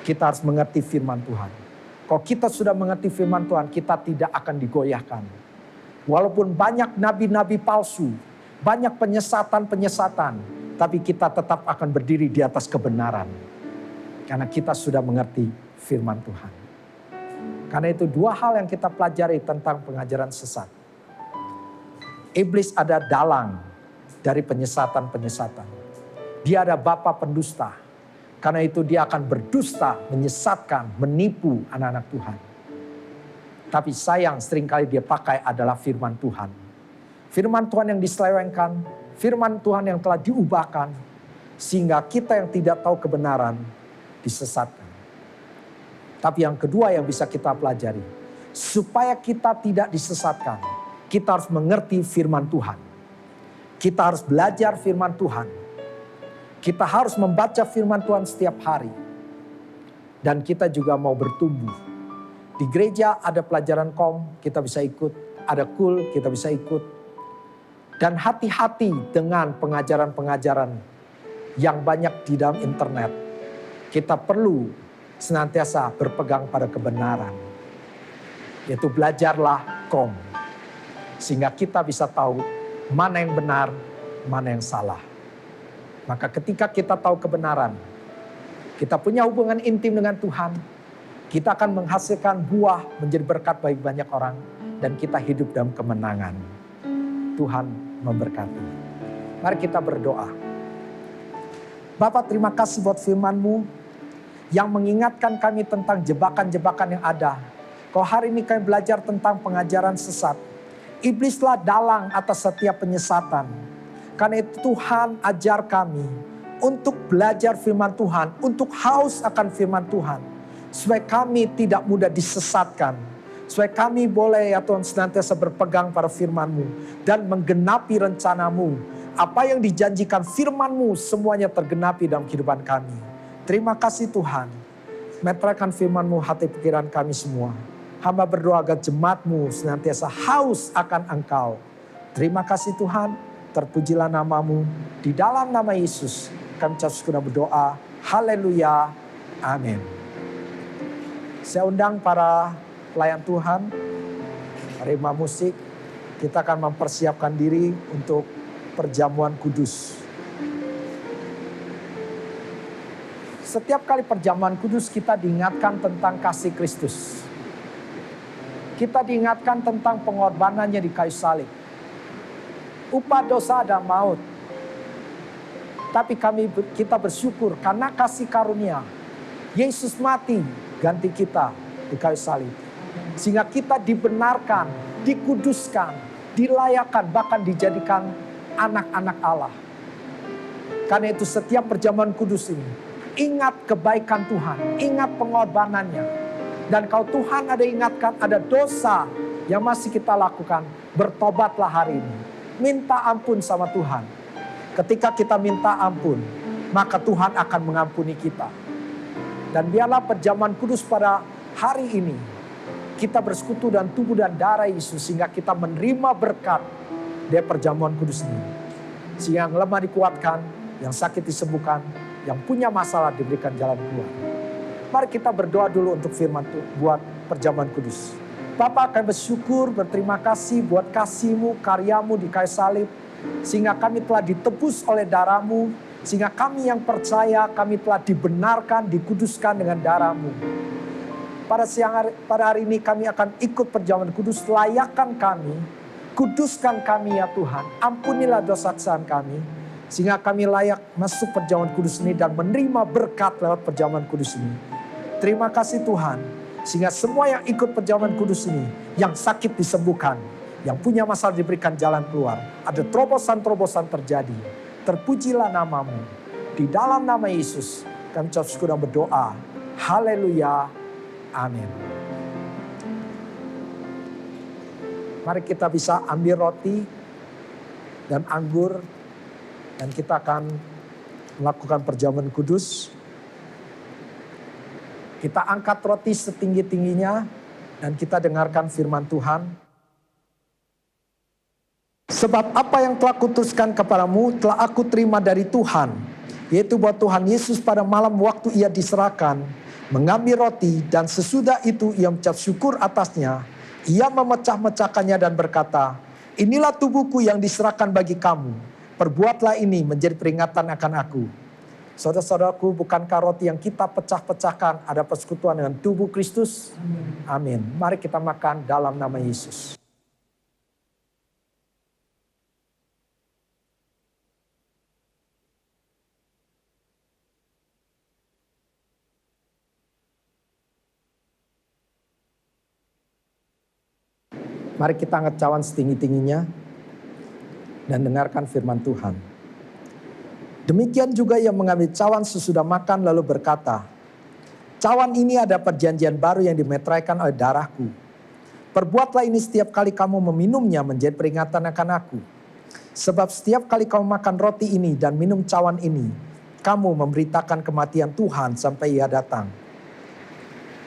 Kita harus mengerti firman Tuhan. Kalau kita sudah mengerti firman Tuhan, kita tidak akan digoyahkan. Walaupun banyak nabi-nabi palsu, banyak penyesatan-penyesatan, tapi kita tetap akan berdiri di atas kebenaran. Karena kita sudah mengerti firman Tuhan. Karena itu dua hal yang kita pelajari tentang pengajaran sesat. Iblis ada dalang dari penyesatan-penyesatan. Dia ada bapa pendusta. Karena itu dia akan berdusta, menyesatkan, menipu anak-anak Tuhan. Tapi sayang seringkali dia pakai adalah firman Tuhan. Firman Tuhan yang diselewengkan, firman Tuhan yang telah diubahkan. Sehingga kita yang tidak tahu kebenaran disesatkan. Tapi yang kedua yang bisa kita pelajari. Supaya kita tidak disesatkan. Kita harus mengerti firman Tuhan. Kita harus belajar firman Tuhan. Kita harus membaca firman Tuhan setiap hari. Dan kita juga mau bertumbuh. Di gereja ada pelajaran kom, kita bisa ikut. Ada kul, kita bisa ikut. Dan hati-hati dengan pengajaran-pengajaran yang banyak di dalam internet. Kita perlu senantiasa berpegang pada kebenaran. Yaitu belajarlah kom. Sehingga kita bisa tahu mana yang benar, mana yang salah. Maka ketika kita tahu kebenaran, kita punya hubungan intim dengan Tuhan, kita akan menghasilkan buah menjadi berkat bagi banyak orang. Dan kita hidup dalam kemenangan. Tuhan memberkati. Mari kita berdoa. Bapa, terima kasih buat firman-Mu yang mengingatkan kami tentang jebakan-jebakan yang ada. Kalau hari ini kami belajar tentang pengajaran sesat. Iblislah dalang atas setiap penyesatan. Karena itu Tuhan ajar kami untuk belajar firman Tuhan, untuk haus akan firman Tuhan. Supaya kami tidak mudah disesatkan. Supaya kami boleh ya Tuhan senantiasa berpegang pada firman-Mu. Dan menggenapi rencana-Mu. Apa yang dijanjikan firman-Mu semuanya tergenapi dalam kehidupan kami. Terima kasih Tuhan. Meteraikan firman-Mu hati pikiran kami semua. Hamba berdoa agar jemaat-Mu senantiasa haus akan Engkau. Terima kasih Tuhan. Terpujilah nama-Mu. Di dalam nama Yesus kami ucap syukur dan berdoa. Haleluya. Amin. Saya undang para pelayan Tuhan. Terima musik. Kita akan mempersiapkan diri untuk perjamuan kudus. Setiap kali perjamuan kudus kita diingatkan tentang kasih Kristus. Kita diingatkan tentang pengorbanannya di kayu salib. Upah dosa ada maut. Tapi kita bersyukur karena kasih karunia. Yesus mati ganti kita di kayu salib. Sehingga kita dibenarkan, dikuduskan, dilayakkan, bahkan dijadikan anak-anak Allah. Karena itu setiap perjamuan kudus ini, ingat kebaikan Tuhan, ingat pengorbanannya. Dan kalau Tuhan ada ingatkan ada dosa yang masih kita lakukan, bertobatlah hari ini. Minta ampun sama Tuhan. Ketika kita minta ampun, maka Tuhan akan mengampuni kita. Dan biarlah perjamuan kudus pada hari ini, kita bersekutu dan tubuh dan darah Yesus sehingga kita menerima berkat dari perjamuan kudus ini. Sehingga yang lemah dikuatkan, yang sakit disembuhkan, yang punya masalah diberikan jalan keluar. Mari kita berdoa dulu untuk firman Tuhan buat perjamuan kudus. Bapa, kami bersyukur, berterima kasih buat kasih-Mu, karya-Mu di kayu salib. Sehingga kami telah ditebus oleh darah-Mu. Sehingga kami yang percaya, kami telah dibenarkan, dikuduskan dengan darah-Mu. Pada hari ini kami akan ikut perjamuan kudus, layakkan kami, kuduskan kami ya Tuhan. Ampunilah dosa kesalahan kami. Sehingga kami layak masuk perjamuan kudus ini dan menerima berkat lewat perjamuan kudus ini. Terima kasih Tuhan. Sehingga semua yang ikut perjamuan kudus ini, yang sakit disembuhkan, yang punya masalah diberikan jalan keluar. Ada terobosan-terobosan terjadi. Terpujilah namamu. Di dalam nama Yesus kami ucap syukur dan berdoa. Haleluya. Amin. Mari kita bisa ambil roti dan anggur. Dan kita akan melakukan perjamuan kudus. Kita angkat roti setinggi-tingginya dan kita dengarkan firman Tuhan. Sebab apa yang telah kutuskan kepadamu telah aku terima dari Tuhan. Yaitu bahwa Tuhan Yesus pada malam waktu ia diserahkan, mengambil roti dan sesudah itu ia mengucap syukur atasnya. Ia memecah-mecahkannya dan berkata, inilah tubuhku yang diserahkan bagi kamu. Perbuatlah ini menjadi peringatan akan aku. Saudara-saudaraku, bukankah roti yang kita pecah-pecahkan ada persekutuan dengan tubuh Kristus? Amin. Mari kita makan dalam nama Yesus. Mari kita angkat cawan setinggi-tingginya dan dengarkan firman Tuhan. Demikian juga ia mengambil cawan sesudah makan lalu berkata, cawan ini ada perjanjian baru yang dimeteraikan oleh darahku. Perbuatlah ini setiap kali kamu meminumnya menjadi peringatan akan aku. Sebab setiap kali kamu makan roti ini dan minum cawan ini, kamu memberitakan kematian Tuhan sampai ia datang.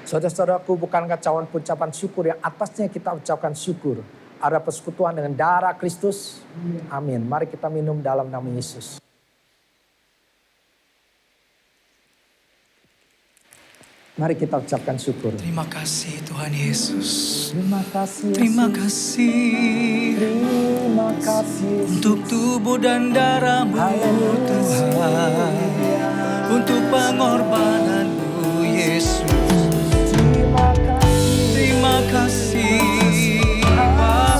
Saudara-saudaraku, bukankah cawan ucapan syukur yang atasnya kita ucapkan syukur. Ada persekutuan dengan darah Kristus. Amin. Mari kita minum dalam nama Yesus. Mari kita ucapkan syukur. Terima kasih Tuhan Yesus. Terima kasih Yesus. Terima kasih. Terima kasih Yesus. Untuk tubuh dan darah-Mu Tuhan. Untuk pengorbananmu Yesus. Terima kasih Bapa.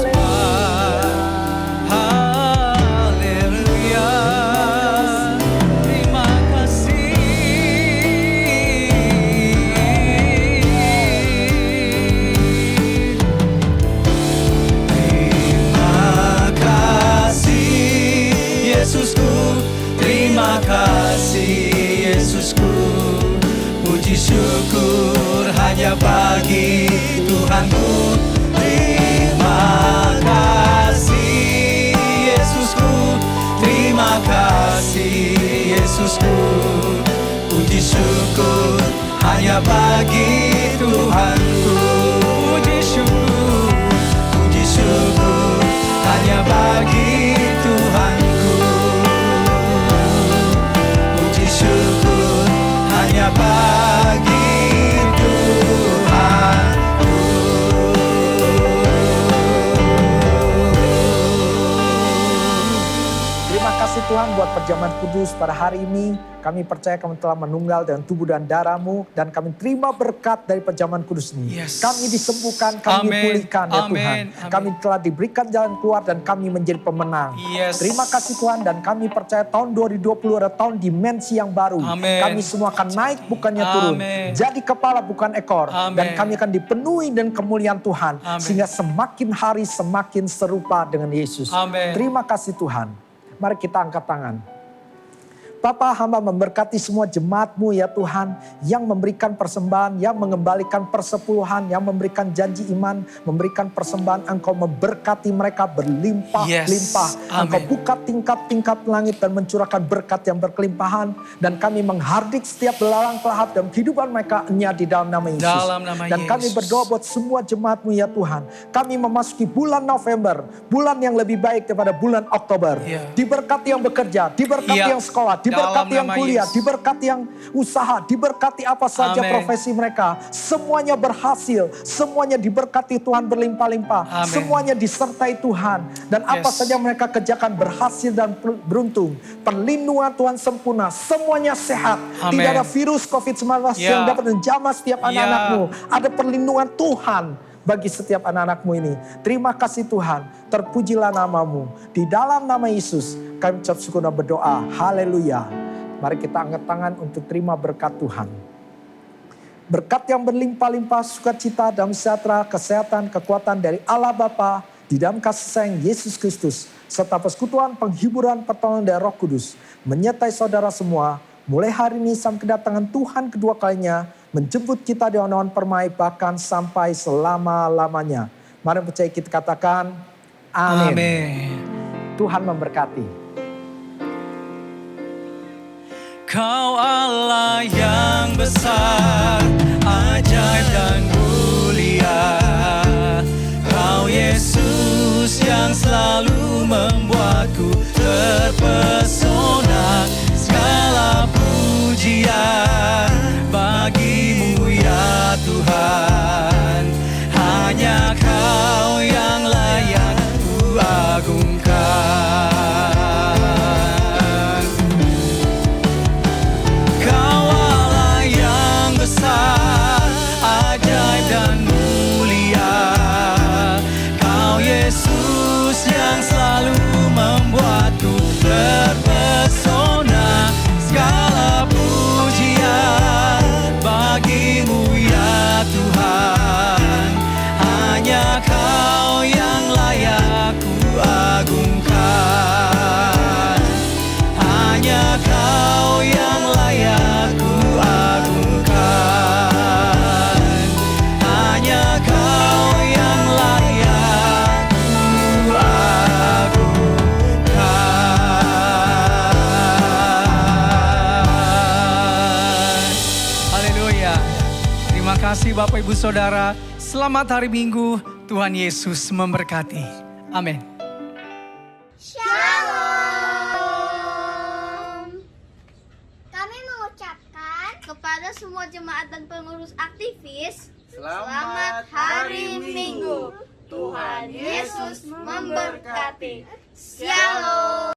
Haleluya. Terima kasih. Terima kasih Yesusku. Terima kasih Yesusku. Puji syukur hanya bagi Tuhanku. Terima kasih Yesusku. Terima kasih Yesusku. Puji syukur hanya bagi Tuhanku. Puji syukur hanya bagi Tuhanku. Puji syukur hanya bagi Tuhanku. Terima kasih Tuhan buat perjamuan kudus pada hari ini. Kami percaya kami telah menunggal dengan tubuh dan darah-Mu. Dan kami terima berkat dari perjamuan kudus ini. Yes. Kami disembuhkan, kami dipulihkan ya Tuhan. Amin. Kami telah diberikan jalan keluar dan kami menjadi pemenang. Yes. Terima kasih Tuhan dan kami percaya tahun 2020 adalah tahun dimensi yang baru. Amin. Kami semua akan naik bukannya turun. Amin. Jadi kepala bukan ekor. Amin. Dan kami akan dipenuhi dengan kemuliaan Tuhan. Amin. Sehingga semakin hari semakin serupa dengan Yesus. Amin. Terima kasih Tuhan. Mari kita angkat tangan. Bapa, hamba memberkati semua jemaat-Mu ya Tuhan, yang memberikan persembahan, yang mengembalikan persepuluhan, yang memberikan janji iman, memberikan persembahan. Engkau memberkati mereka berlimpah-limpah. Engkau buka tingkap-tingkap langit dan mencurahkan berkat yang berkelimpahan. Dan kami menghardik setiap belalang pelahap dalam kehidupan mereka di dalam nama Yesus. Dalam nama Dan kami Yesus. berdoa buat semua jemaat-Mu ya Tuhan. Kami memasuki bulan November, bulan yang lebih baik daripada bulan Oktober. Yeah. Diberkati yang bekerja, diberkati Yeah. yang sekolah, diberkati Dalam yang nama kuliah, Yesus. diberkati yang usaha, diberkati apa saja Amin. profesi mereka. Semuanya berhasil, semuanya diberkati Tuhan berlimpah-limpah. Amin. Semuanya disertai Tuhan. Dan apa Yes. saja mereka kerjakan berhasil dan beruntung. Perlindungan Tuhan sempurna, semuanya sehat. Amin. Tidak ada virus COVID-19 yang Ya. dapat menjamah setiap anak-anak-Mu. Ada perlindungan Tuhan bagi setiap anak-anak-Mu ini. Terima kasih Tuhan, terpujilah nama-Mu. Di dalam nama Yesus kami ucap syukur dan berdoa. Haleluya. Mari kita angkat tangan untuk terima berkat Tuhan. Berkat yang berlimpah-limpah sukacita, damai sejahtera, kesehatan, kekuatan dari Allah Bapa di dalam kasih sayang Yesus Kristus, serta persekutuan, penghiburan, pertolongan dari Roh Kudus menyertai saudara semua, mulai hari ini sampai kedatangan Tuhan kedua kalinya, menjemput kita di awan permai bahkan sampai selama-lamanya. Mari percaya kita katakan, amin. Amin. Tuhan memberkati. Kau Allah yang besar, ajaib dan mulia. Kau Yesus yang selalu membuatku terpesona. Segala pujian bagimu ya Tuhan. Hanya Kau yang layak ku agungkan. Ajaib dan mulia, Kau Yesus yang selalu membuatku terpesona. Segala pujian bagimu ya Tuhan. Hanya Kau yang layak ku agungkan. Hanya Kau yang layak ku agungkan. Terima kasih Bapak Ibu Saudara. Selamat hari Minggu. Tuhan Yesus memberkati. Amin. Shalom. Kami mengucapkan kepada semua jemaat dan pengurus aktivis, selamat hari Minggu. Tuhan Yesus memberkati. Shalom.